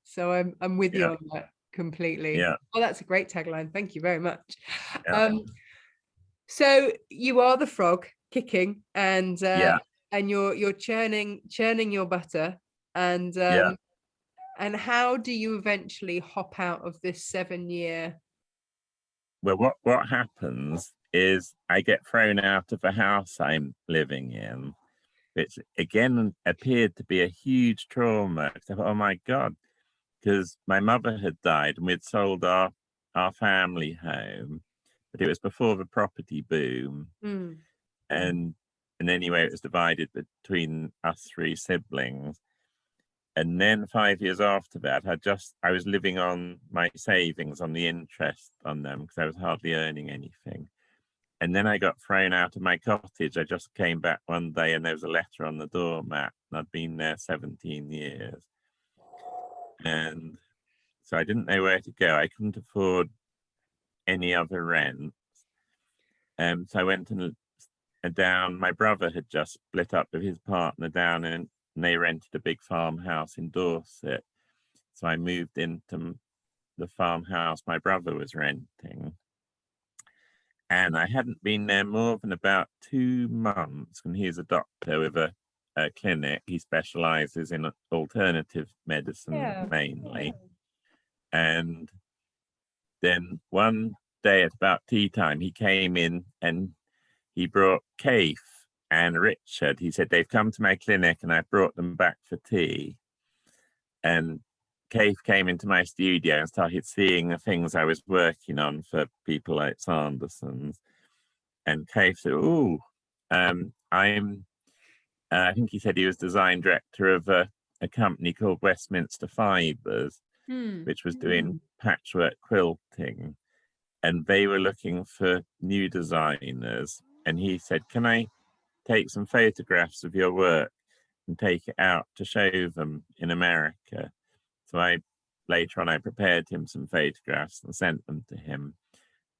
So I'm with you on that completely. Yeah. Oh, that's a great tagline. Thank you very much. So you are the frog kicking, and you're churning your butter, and how do you eventually hop out of this 7-year? Well, what happens is I get thrown out of the house I'm living in, which again appeared to be a huge trauma. I thought, oh my God, because my mother had died and we'd sold our family home, but it was before the property boom. And anyway, it was divided between us 3 siblings. And then 5 years after that, I was living on my savings, on the interest on them, because I was hardly earning anything. And then I got thrown out of my cottage. I just came back one day and there was a letter on the doormat, and I'd been there 17 years. And so I didn't know where to go. I couldn't afford any other rent. So I went and down, my brother had just split up with his partner down, and they rented a big farmhouse in Dorset. So I moved into the farmhouse my brother was renting. And I hadn't been there more than about 2 months, and he's a doctor with a clinic. He specializes in alternative medicine mainly. And then one day at about tea time, he came in and he brought Kaffe and Richard. He said, they've come to my clinic and I brought them back for tea. And Kaffe came into my studio and started seeing the things I was working on for people like Sanderson's. And Kaffe said, "Oh, I think he said he was design director of a company called Westminster Fibres, which was doing patchwork quilting. And they were looking for new designers. And he said, can I take some photographs of your work and take it out to show them in America?" So later on, I prepared him some photographs and sent them to him.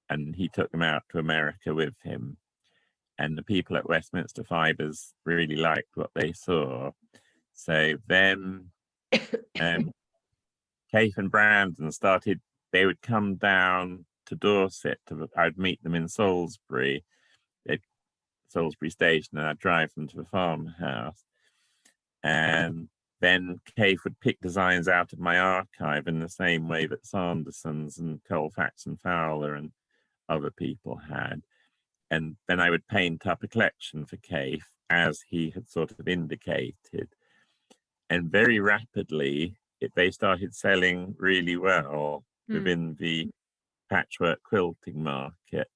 And he took them out to America with him. And the people at Westminster Fibres really liked what they saw. So then Kaffe and Brandon started, they would come down to Dorset. I'd meet them in Salisbury, at Salisbury Station, and I'd drive them to the farmhouse. And then Kaffe would pick designs out of my archive in the same way that Sanderson's and Colfax and Fowler and other people had. And then I would paint up a collection for Kaffe, as he had sort of indicated. And very rapidly, they started selling really well within the patchwork quilting market.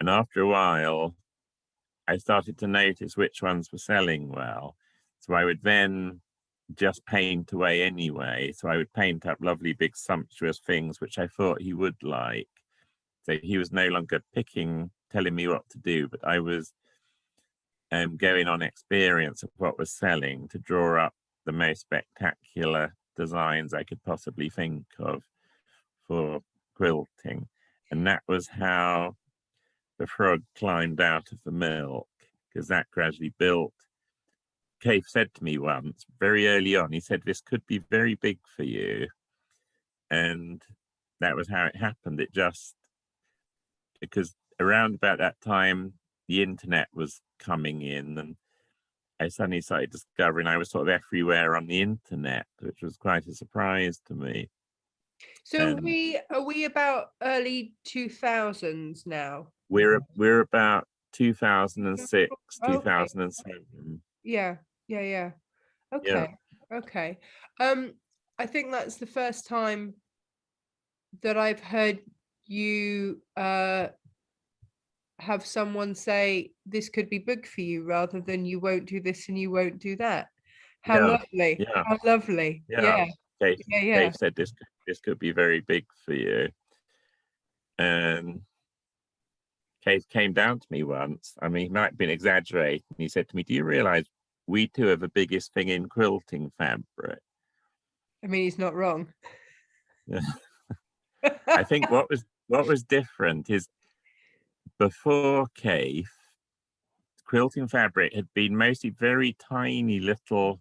And after a while, I started to notice which ones were selling well. So I would then just paint away anyway. So I would paint up lovely, big, sumptuous things, which I thought he would like. So he was no longer telling me what to do, but I was going on experience of what was selling to draw up the most spectacular designs I could possibly think of for quilting. And that was how the frog climbed out of the milk, because that gradually built. Kaffe said to me once, very early on, he said, this could be very big for you. And that was how it happened. It just, because around about that time, the internet was coming in, and I suddenly started discovering I was sort of everywhere on the internet, which was quite a surprise to me. So are we about early 2000s now? We're about 2006, okay. 2007. Yeah. Okay. I think that's the first time that I've heard you have someone say this could be big for you, rather than you won't do this and you won't do that. How lovely. How lovely. Kaffe said this could be very big for you. And Kaffe came down to me once. I mean, he might have been exaggerating. He said to me, do you realize we two are the biggest thing in quilting fabric? I mean, he's not wrong. I think what was different is, before Kaffe, quilting fabric had been mostly very tiny little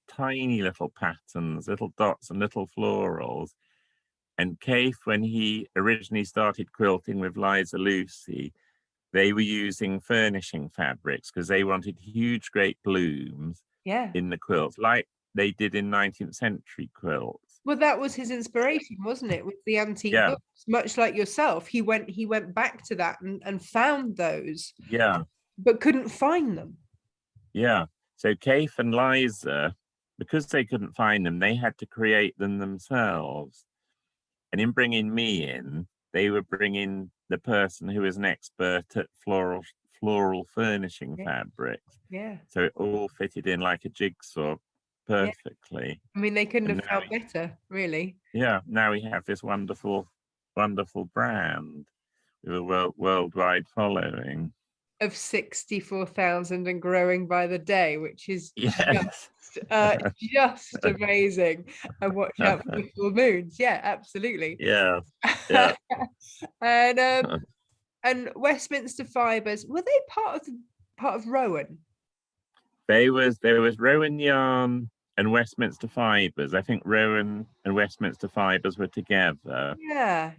patterns, little dots and little florals. And Kaffe, when he originally started quilting with Liza Lucy, they were using furnishing fabrics because they wanted huge, great blooms in the quilts, like they did in 19th century quilts. Well, that was his inspiration, wasn't it? With the antique books, much like yourself. He went back to that and found those. Yeah. But couldn't find them. Yeah. So Kaffe and Liza, because they couldn't find them, they had to create them themselves. And in bringing me in, they were bringing the person who is an expert at floral furnishing fabrics. Yeah. So it all fitted in like a jigsaw perfectly. Yeah. I mean, they couldn't have found better, really. Yeah. Now we have this wonderful, wonderful brand with a worldwide following of 64,000 and growing by the day, which is just amazing. And watch out for the full moons. Yeah, absolutely. Yeah. And Westminster Fibres, were they part of Rowan? There was Rowan Yarn and Westminster Fibres. I think Rowan and Westminster Fibres were together. Yeah.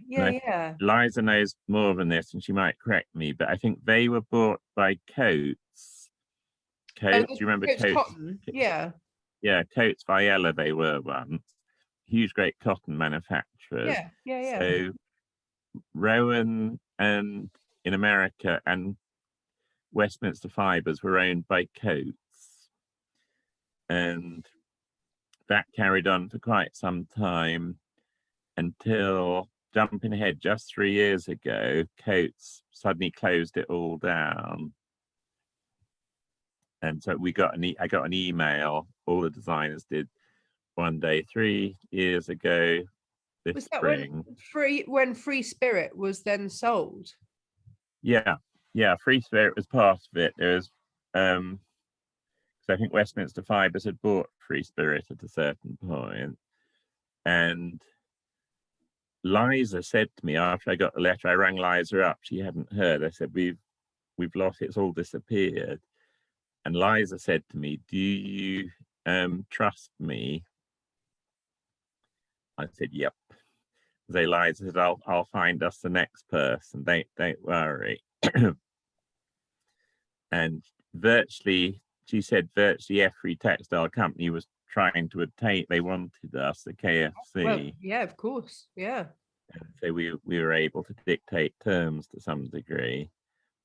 Liza knows more than this, and she might correct me, but I think they were bought by Coates. Do you remember Coates? Cotton. Yeah. Yeah, Coates Viella, they were once. Huge, great cotton manufacturers. Yeah. So Rowan and in America and Westminster Fibres were owned by Coates, and that carried on for quite some time until, jumping ahead, just 3 years ago, Coates suddenly closed it all down. And so I got an email, all the designers did, one day 3 years ago this was that spring. when Free Spirit was then sold? Yeah, Free Spirit was part of it. There was so I think Westminster Fibres had bought Free Spirit at a certain point, and Liza said to me after I got the letter, I rang Liza up, she hadn't heard. I said, we've lost, it's all disappeared. And Liza said to me, do you trust me? I said, yep. Liza said, I'll find us the next person, don't worry. And she said virtually every textile company was trying to obtain, they wanted us, the KFC. Well, yeah, of course, yeah. And so we were able to dictate terms to some degree.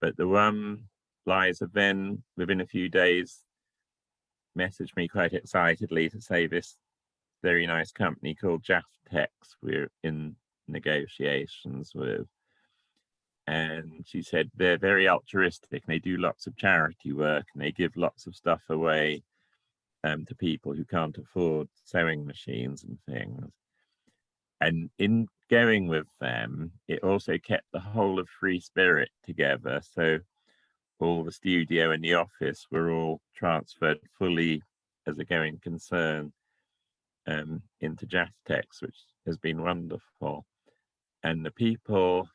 But the one, Liza then, within a few days, messaged me quite excitedly to say this very nice company called Jaftex we're in negotiations with. And she said they're very altruistic and they do lots of charity work and they give lots of stuff away to people who can't afford sewing machines and things. And in going with them, it also kept the whole of Free Spirit together. So all the studio and the office were all transferred fully as a going concern into Jaftex, which has been wonderful. And the people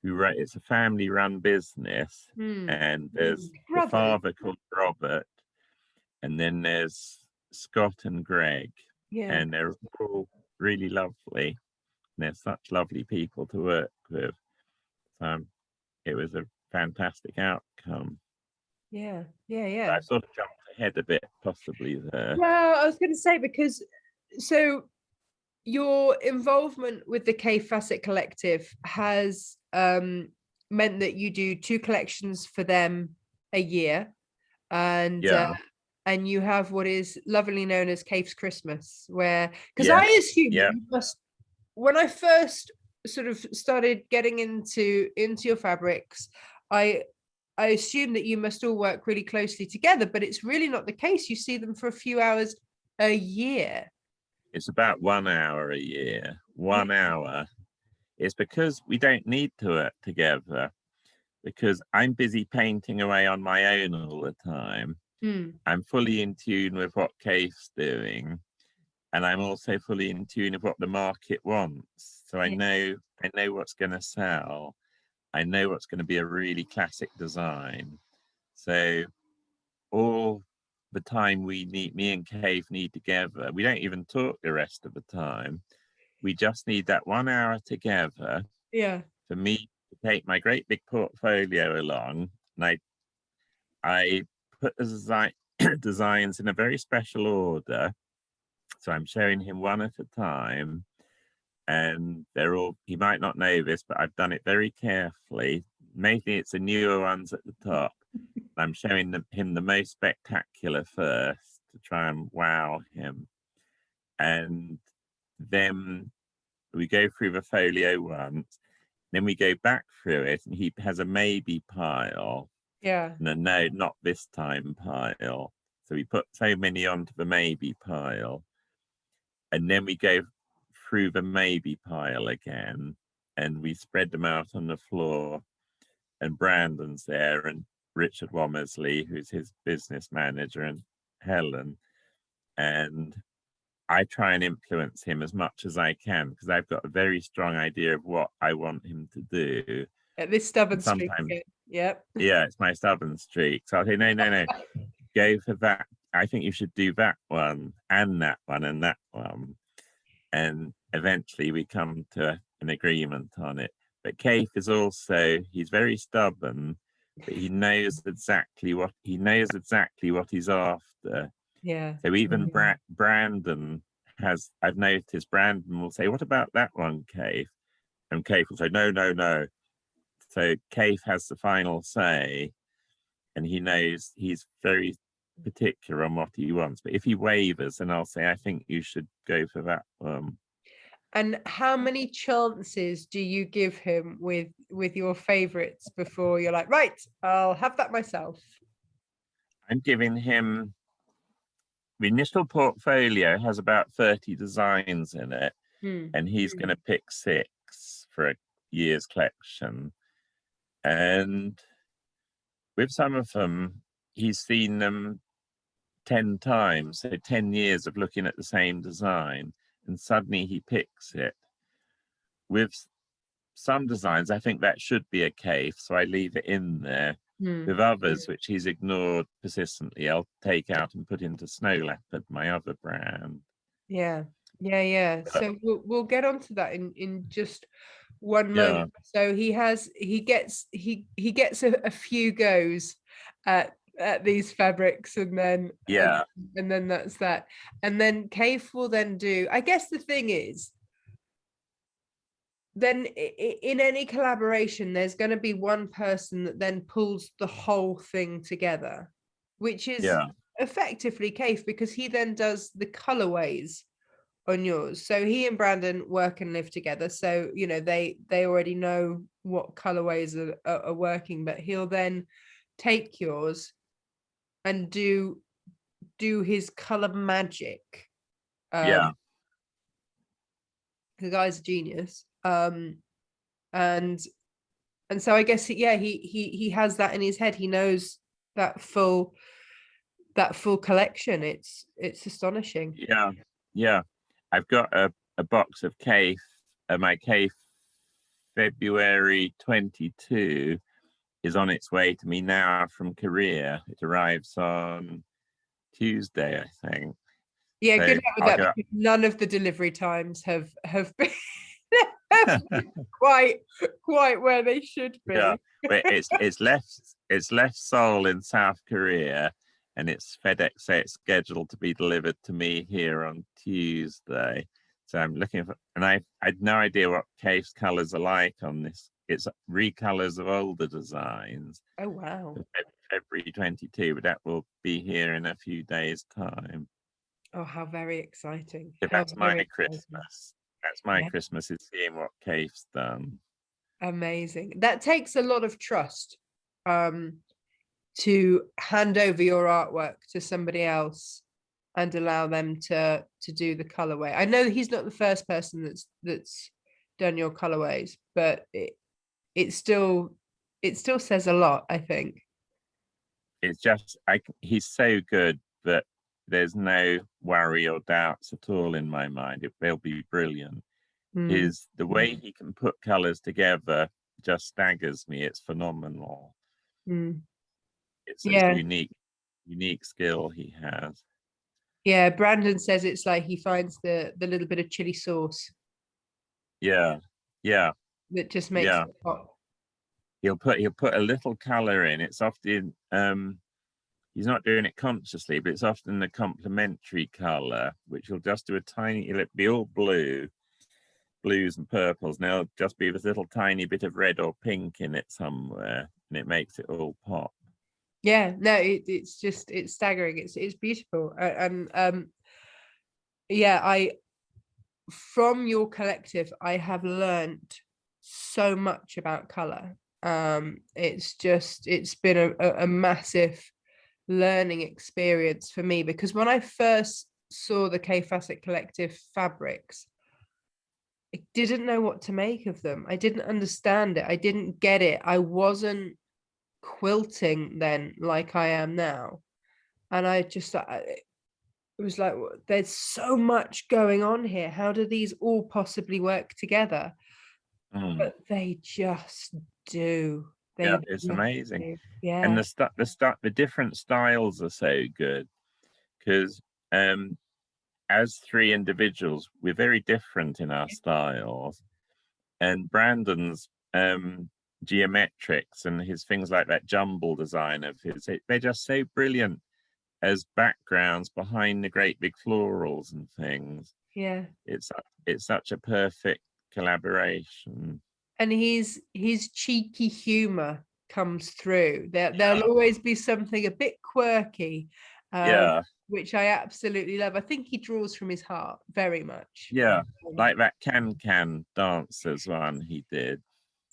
who run, it's a family-run business, and there's the father called Robert, and then there's Scott and Greg, and they're all really lovely. And they're such lovely people to work with. So it was a fantastic outcome. Yeah. I sort of jumped ahead a bit, possibly there. Well, I was going to say, because so your involvement with the Fassett collective has meant that you do 2 collections for them a year, and you have what is lovingly known as Kaffe's Christmas, where, because I assume that you must, when I first sort of started getting into your fabrics, I assume that you must all work really closely together, but it's really not the case. You see them for a few hours a year. It's about 1 hour a year. 1 hour. It's because we don't need to work together, because I'm busy painting away on my own all the time. I'm fully in tune with what Kaffe's doing, and I'm also fully in tune with what the market wants. So I know what's going to sell. I know what's going to be a really classic design. So all the time me and Kaffe need together, we don't even talk the rest of the time. We just need that 1 hour together. For me to take my great big portfolio along, and I put the designs in a very special order. So I'm showing him one at a time, and they're all, he might not know this, but I've done it very carefully. Mainly it's the newer ones at the top. I'm showing him the most spectacular first to try and wow him. And then we go through the folio once, then we go back through it, and he has a maybe pile. And a no, not this time pile. So we put so many onto the maybe pile. And then we go through the maybe pile again, and we spread them out on the floor. And Brandon's there, and Richard Womersley, who's his business manager, and Helen. And I try and influence him as much as I can, because I've got a very strong idea of what I want him to do. At this stubborn streak. Yeah, it's my stubborn streak. So I'll say, no, go for that. I think you should do that one and that one and that one. And eventually we come to an agreement on it. But Kaffe is also, he's very stubborn, but he knows exactly what he's after. So even Brandon has, I've noticed Brandon will say, what about that one, Kaffe? And Kaffe will say, no. So Kaffe has the final say, and he knows he's very particular on what he wants. But if he wavers, then I'll say, I think you should go for that one. And how many chances do you give him with your favorites before you're like, right, I'll have that myself? I'm giving him, the initial portfolio has about 30 designs in it, and he's going to pick 6 for a year's collection. And with some of them, he's seen them 10 times, so 10 years of looking at the same design, and suddenly he picks it. With some designs, I think that should be a Kaffe, so I leave it in there. With others, which he's ignored persistently, I'll take out and put into Snow Leopard, my other brand. Yeah. So we'll get onto that in just one moment. So he gets a few goes at these fabrics, and then and then that's that. And then Kaffe will then do, I guess the thing is, then in any collaboration, there's going to be one person that then pulls the whole thing together, which is effectively Kaffe, because he then does the colorways on yours. So he and Brandon work and live together, so you know they already know what colorways are working, but he'll then take yours and do his color magic. The guy's a genius. And so I guess he has that in his head. He knows that full collection. It's astonishing. I've got a box of Kaffe, my Kaffe February 22 is on its way to me now from Korea. It arrives on Tuesday, I think. Yeah, so good luck with that, because none of the delivery times have been quite where they should be. It's left Seoul in South Korea, and it's FedEx say it's scheduled to be delivered to me here on Tuesday. So I'm looking for, and I had no idea what Kaffe's colors are like on this. It's recolors of older designs. Oh wow! February 22, but that will be here in a few days' time. Oh, how very exciting! That's my Christmas. That's my Christmas, is seeing what Kaffe's done. Amazing. That takes a lot of trust to hand over your artwork to somebody else and allow them to do the colorway. I know he's not the first person that's done your colorways, but it still says a lot, I think. It's just he's so good that there's no worry or doubts at all in my mind. They'll be brilliant. The way he can put colors together just staggers me. It's phenomenal. It's a unique skill he has. Yeah, Brandon says it's like he finds the little bit of chili sauce. That just makes it pop. He'll put a little color in. It's often he's not doing it consciously, but it's often the complementary color, which will just do a tiny. It'll be all blues and purples, and there'll just be this little tiny bit of red or pink in it somewhere, and it makes it all pop. Yeah, no, it's staggering. It's beautiful, and from your collective, I have learned so much about color. It's been a massive learning experience for me, because when I first saw the Fassett collective fabrics, I didn't know what to make of them. I didn't understand it. I didn't get it. I wasn't quilting then like I am now, and it was like, there's so much going on here. How do these all possibly work together? But they just do. It's amazing. And the different styles are so good, because as 3 individuals, we're very different in our styles. And Brandon's geometrics and his things like that jumble design of his, they're just so brilliant as backgrounds behind the great big florals and things. Yeah, it's such a perfect collaboration. And his cheeky humor comes through. There'll always be something a bit quirky, which I absolutely love. I think he draws from his heart very much. Like that can dancers one he did.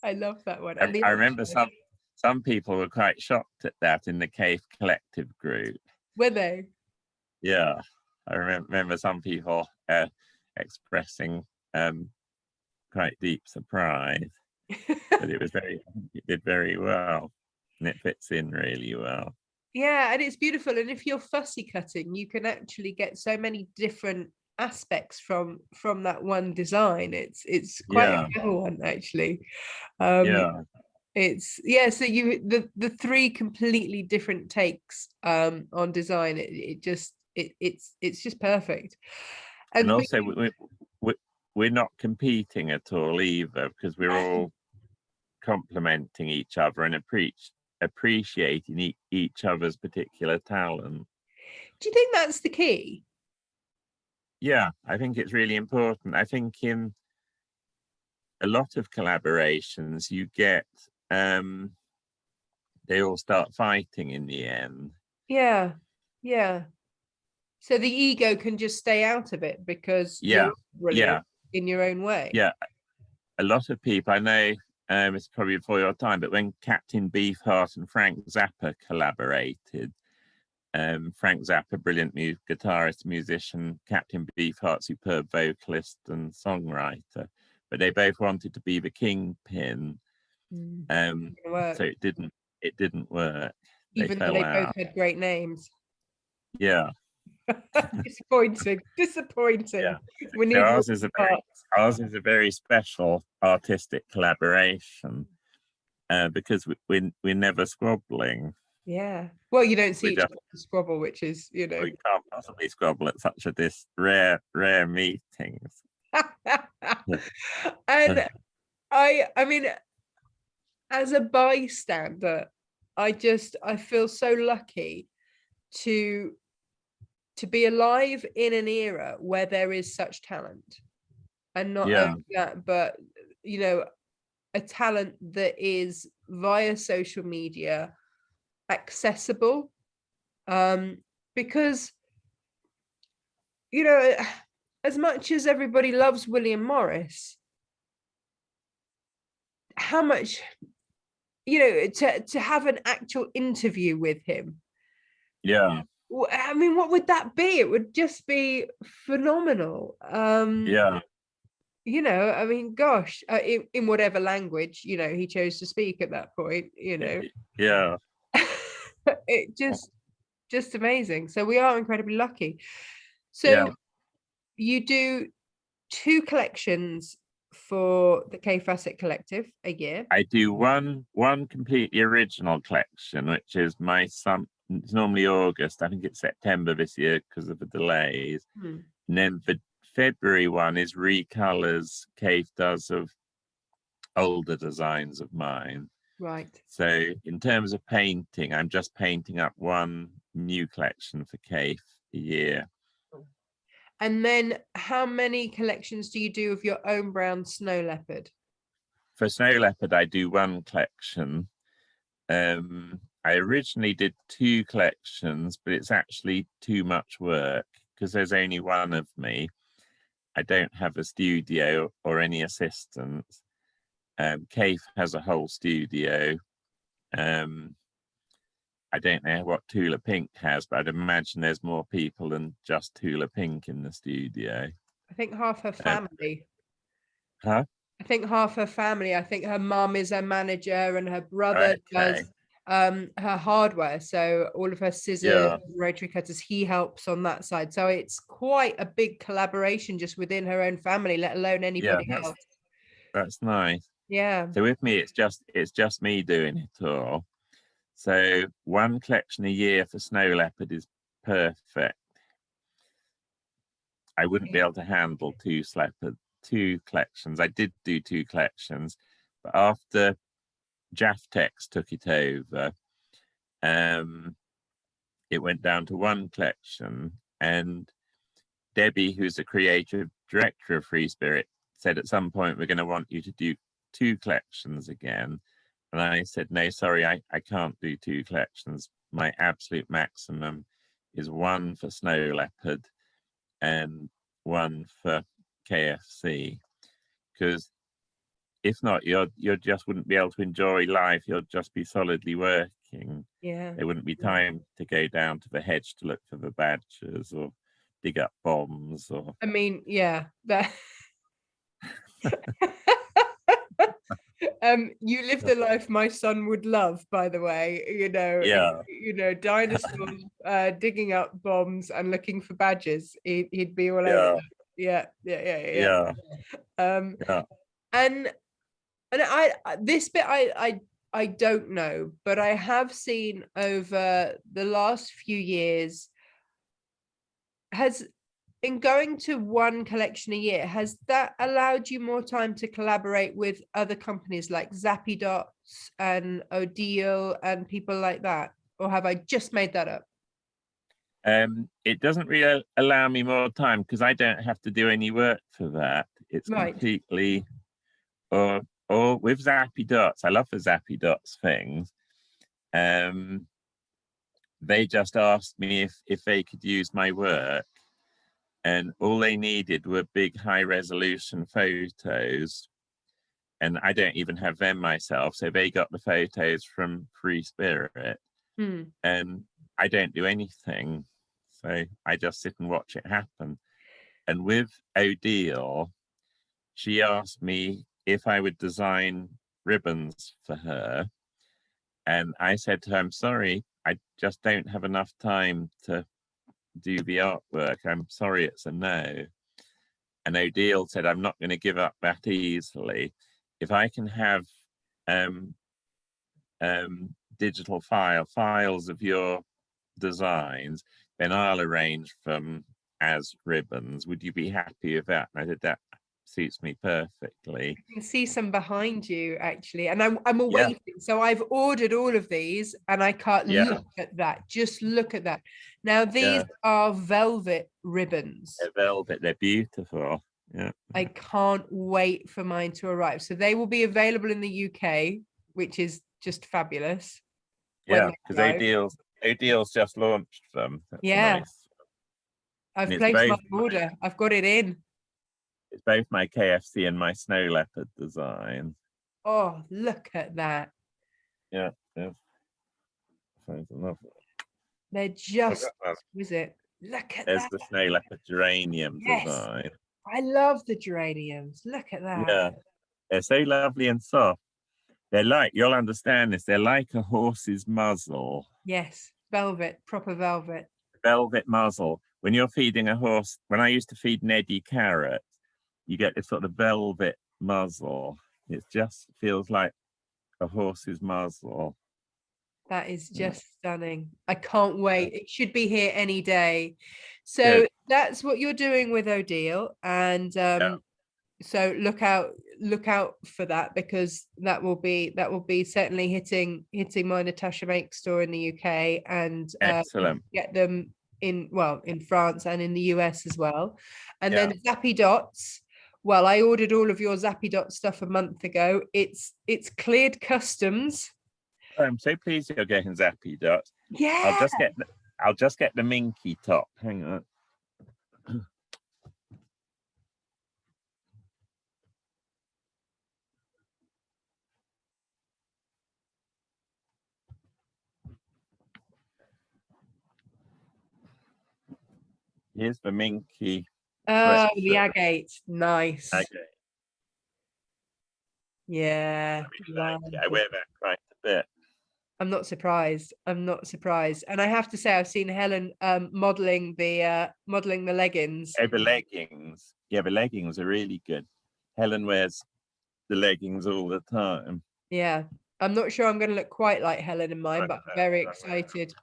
I love that one. I remember some people were quite shocked at that in the Kaffe collective group. Were they? Yeah, I remember some people expressing quite deep surprise. But it did very well, and it fits in really well. Yeah, and it's beautiful. And if you're fussy cutting, you can actually get so many different aspects from that one design. It's quite a clever one, actually. It's so the three completely different takes on design. It's just perfect. And also we're not competing at all either, because we're all complementing each other and appreciating each other's particular talent. Do you think that's the key? Yeah, I think it's really important. I think in a lot of collaborations you get they all start fighting in the end. Yeah. So the ego can just stay out of it because you're brilliant in your own way. Yeah, a lot of people I know, it's probably before your time, but when Captain Beefheart and Frank Zappa collaborated, Frank Zappa, brilliant guitarist, musician, Captain Beefheart, superb vocalist and songwriter, but they both wanted to be the kingpin. So it didn't work. Even though they both had great names. Yeah. Disappointing. Yeah. So ours is a very special artistic collaboration because we're never squabbling. Yeah. Well, you don't see each other squabble, which is, we can't possibly squabble at such a rare meetings. And I mean, as a bystander, I feel so lucky to be alive in an era where there is such talent, and not only that, but a talent that is via social media accessible, because as much as everybody loves William Morris, how much to have an actual interview with him, I mean, what would that be? It would just be phenomenal. I mean, gosh, in whatever language he chose to speak at that point, it just amazing. So we are incredibly lucky. So you do 2 collections for the K Fassett Collective a year. I do one completely original collection, which is my son. It's normally August. I think it's September this year because of the delays. And then the February one is recolors Kaffe does of older designs of mine. Right. So in terms of painting, I'm just painting up one new collection for Kaffe a year. And then how many collections do you do of your own brown snow leopard? For snow leopard, I do one collection. I originally did 2 collections, but it's actually too much work because there's only one of me. I don't have a studio or any assistants. Kaffe has a whole studio. I don't know what Tula Pink has, but I'd imagine there's more people than just Tula Pink in the studio. I think half her family. I think half her family. I think her mum is her manager and her brother does her hardware. So all of her scissors, rotary cutters, he helps on that side. So it's quite a big collaboration just within her own family, let alone anybody else. That's nice. Yeah. So with me, it's just me doing it all. So one collection a year for snow leopard is perfect. I wouldn't be able to handle 2 collections. I did do 2 collections, but after Jaftex took it over, it went down to 1 collection, and Debbie, who's the creative director of Free Spirit, said at some point we're going to want you to do 2 collections again. And I said, no, sorry, I can't do 2 collections. My absolute maximum is 1 for snow leopard and 1 for KFC, because if not, you just wouldn't be able to enjoy life. You'll just be solidly working. Yeah. There wouldn't be time to go down to the hedge to look for the badgers or dig up bombs. Or I mean, yeah, that. You live the life my son would love, by the way. Dinosaurs, digging up bombs and looking for badgers. He'd be all over that. Yeah. And I this bit I don't know, but I have seen over the last few years, in going to 1 collection a year, has that allowed you more time to collaborate with other companies like Zappy Dots and O'Deal and people like that? Or have I just made that up? It doesn't really allow me more time because I don't have to do any work for that. It's completely, or with Zappy Dots, I love the Zappy Dots things. They just asked me if they could use my work, and all they needed were big high resolution photos, and I don't even have them myself, so they got the photos from Free Spirit. And I don't do anything, so I just sit and watch it happen. And with O'Deal, she asked me if I would design ribbons for her, and I said to her, I'm sorry, I just don't have enough time to do the artwork. I'm sorry, it's a no. And O'Deal said, I'm not going to give up that easily. If I can have digital files of your designs, then I'll arrange them as ribbons. Would you be happy with that? And I said, that suits me perfectly. I can see some behind you, actually, and I'm awaiting. So I've ordered all of these, and I can't look at that. Just look at that. Now these are velvet ribbons. They're velvet. They're beautiful. Yeah. I can't wait for mine to arrive. So they will be available in the UK, which is just fabulous. Yeah, because O'Deal's just launched them. That's nice. I've placed my order. I've got it in. It's both my KFC and my snow leopard design. Oh, look at that. Yeah. They're just exquisite. Look at There's that. the snow leopard geranium design. I love the geraniums. Look at that. Yeah, they're so lovely and soft. They're like, you'll understand this, they're like a horse's muzzle. Yes, velvet, proper velvet. Velvet muzzle. When you're feeding a horse, when I used to feed Neddy carrots, you get this sort of velvet muzzle. It just feels like a horse's muzzle. That is just stunning. I can't wait. It should be here any day. So that's what you're doing with O'Deal, and so look out for that, because that will be certainly hitting my Natasha Make store in the UK, and excellent. Get them in France and in the US as well. And then Zappy Dots. Well, I ordered all of your Zappy Dot stuff a month ago. It's cleared customs. I'm so pleased you're getting Zappy Dots. Yeah. I'll just get the minky top. Hang on. Here's the minky. Oh, the agate. Nice. Agate. Yeah. I wear that quite a bit. I'm not surprised. And I have to say, I've seen Helen modeling the leggings. Oh, the leggings. Yeah, the leggings are really good. Helen wears the leggings all the time. Yeah. I'm not sure I'm going to look quite like Helen in mine, but I'm very excited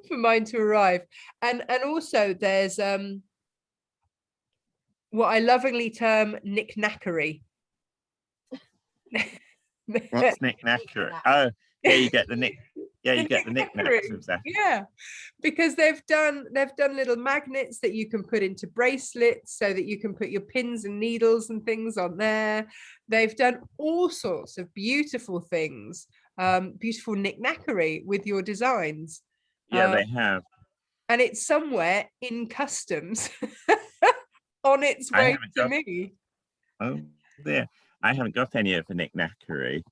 for mine to arrive. And also there's what I lovingly term knick-knackery. What's knick-knackery? Oh, yeah, you get the Yeah, you get the knickknacks of that. Yeah, because they've done little magnets that you can put into bracelets so that you can put your pins and needles and things on there. They've done all sorts of beautiful things, beautiful knickknackery with your designs. Yeah, they have. And it's somewhere in customs on its way to me. Oh, there. I haven't got any of the knickknackery.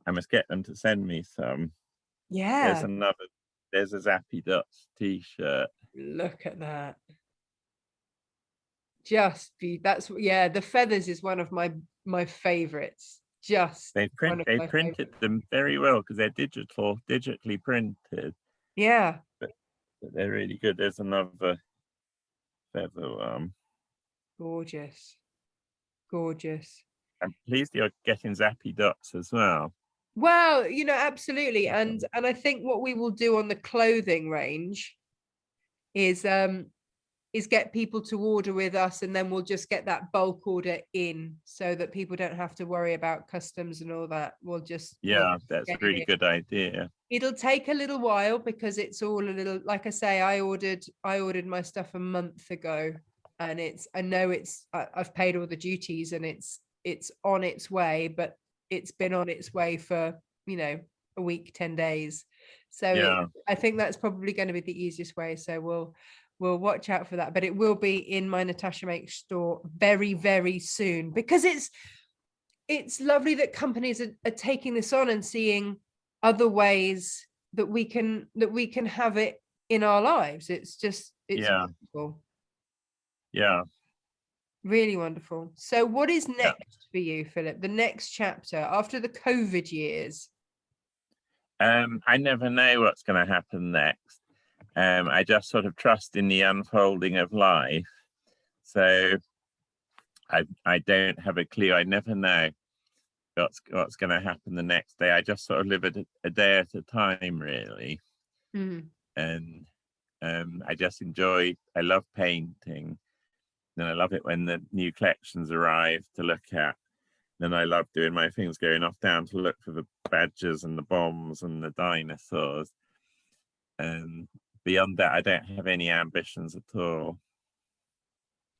I must get them to send me some. Yeah. There's a Zappy Dots t-shirt. Look at that. The feathers is one of my favorites. They printed them very well because they're digitally printed. Yeah. But they're really good. There's another feather. Gorgeous. I'm pleased you're getting Zappy Dots as well. Well, absolutely. And I think what we will do on the clothing range is get people to order with us, and then we'll just get that bulk order in so that people don't have to worry about customs and all that. That's a really good idea. It'll take a little while because it's all a little, like I say, I ordered my stuff a month ago, and I've paid all the duties and it's on its way, but it's been on its way for a week, 10 days. So I think that's probably going to be the easiest way. So we'll watch out for that, but it will be in my Natasha Makes store very, very soon, because it's lovely that companies are taking this on and seeing other ways that we can have it in our lives. It's wonderful. Yeah. Really wonderful. So what is next for you, Philip? The next chapter after the COVID years? I never know what's going to happen next. I just sort of trust in the unfolding of life. So I don't have a clue. I never know what's going to happen the next day. I just sort of live a day at a time, really. And I just I love painting. And I love it when the new collections arrive to look at. Then I love doing my things, going off down to look for the badgers and the bombs and the dinosaurs. And beyond that, I don't have any ambitions at all.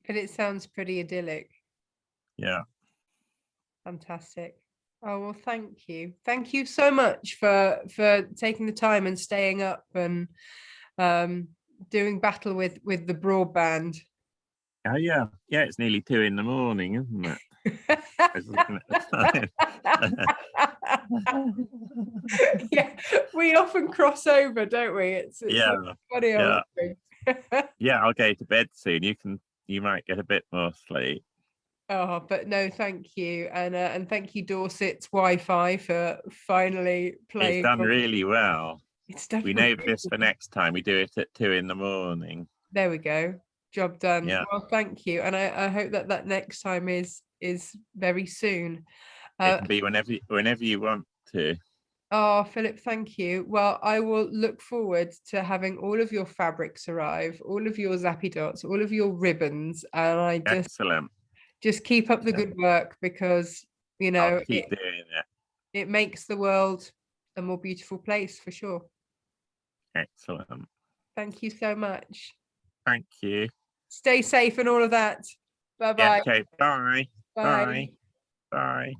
But it sounds pretty idyllic. Yeah. Fantastic. Oh, well, thank you. Thank you so much for taking the time and staying up and doing battle with the broadband. Oh, yeah. Yeah, it's nearly 2 a.m, isn't it? I was looking at the time. Yeah, we often cross over, don't we? It's funny old thing. Yeah, I'll go to bed soon. You might get a bit more sleep. Oh, but no, thank you, and thank you, Dorset's Wi-Fi, for finally playing. It's done really well. It's done. We know this for next time. We do it at 2 a.m. There we go. Job done. Yeah. Well, thank you, and I hope that next time is very soon. It can be whenever you want to. Oh, Philip, thank you. Well, I will look forward to having all of your fabrics arrive, all of your Zappy Dots, all of your ribbons, and Excellent. Just keep up the good work, because I'll keep doing it. It makes the world a more beautiful place, for sure. Excellent. Thank you so much. Thank you. Stay safe and all of that. Bye-bye. Yeah, okay, bye. Bye. Bye. Bye.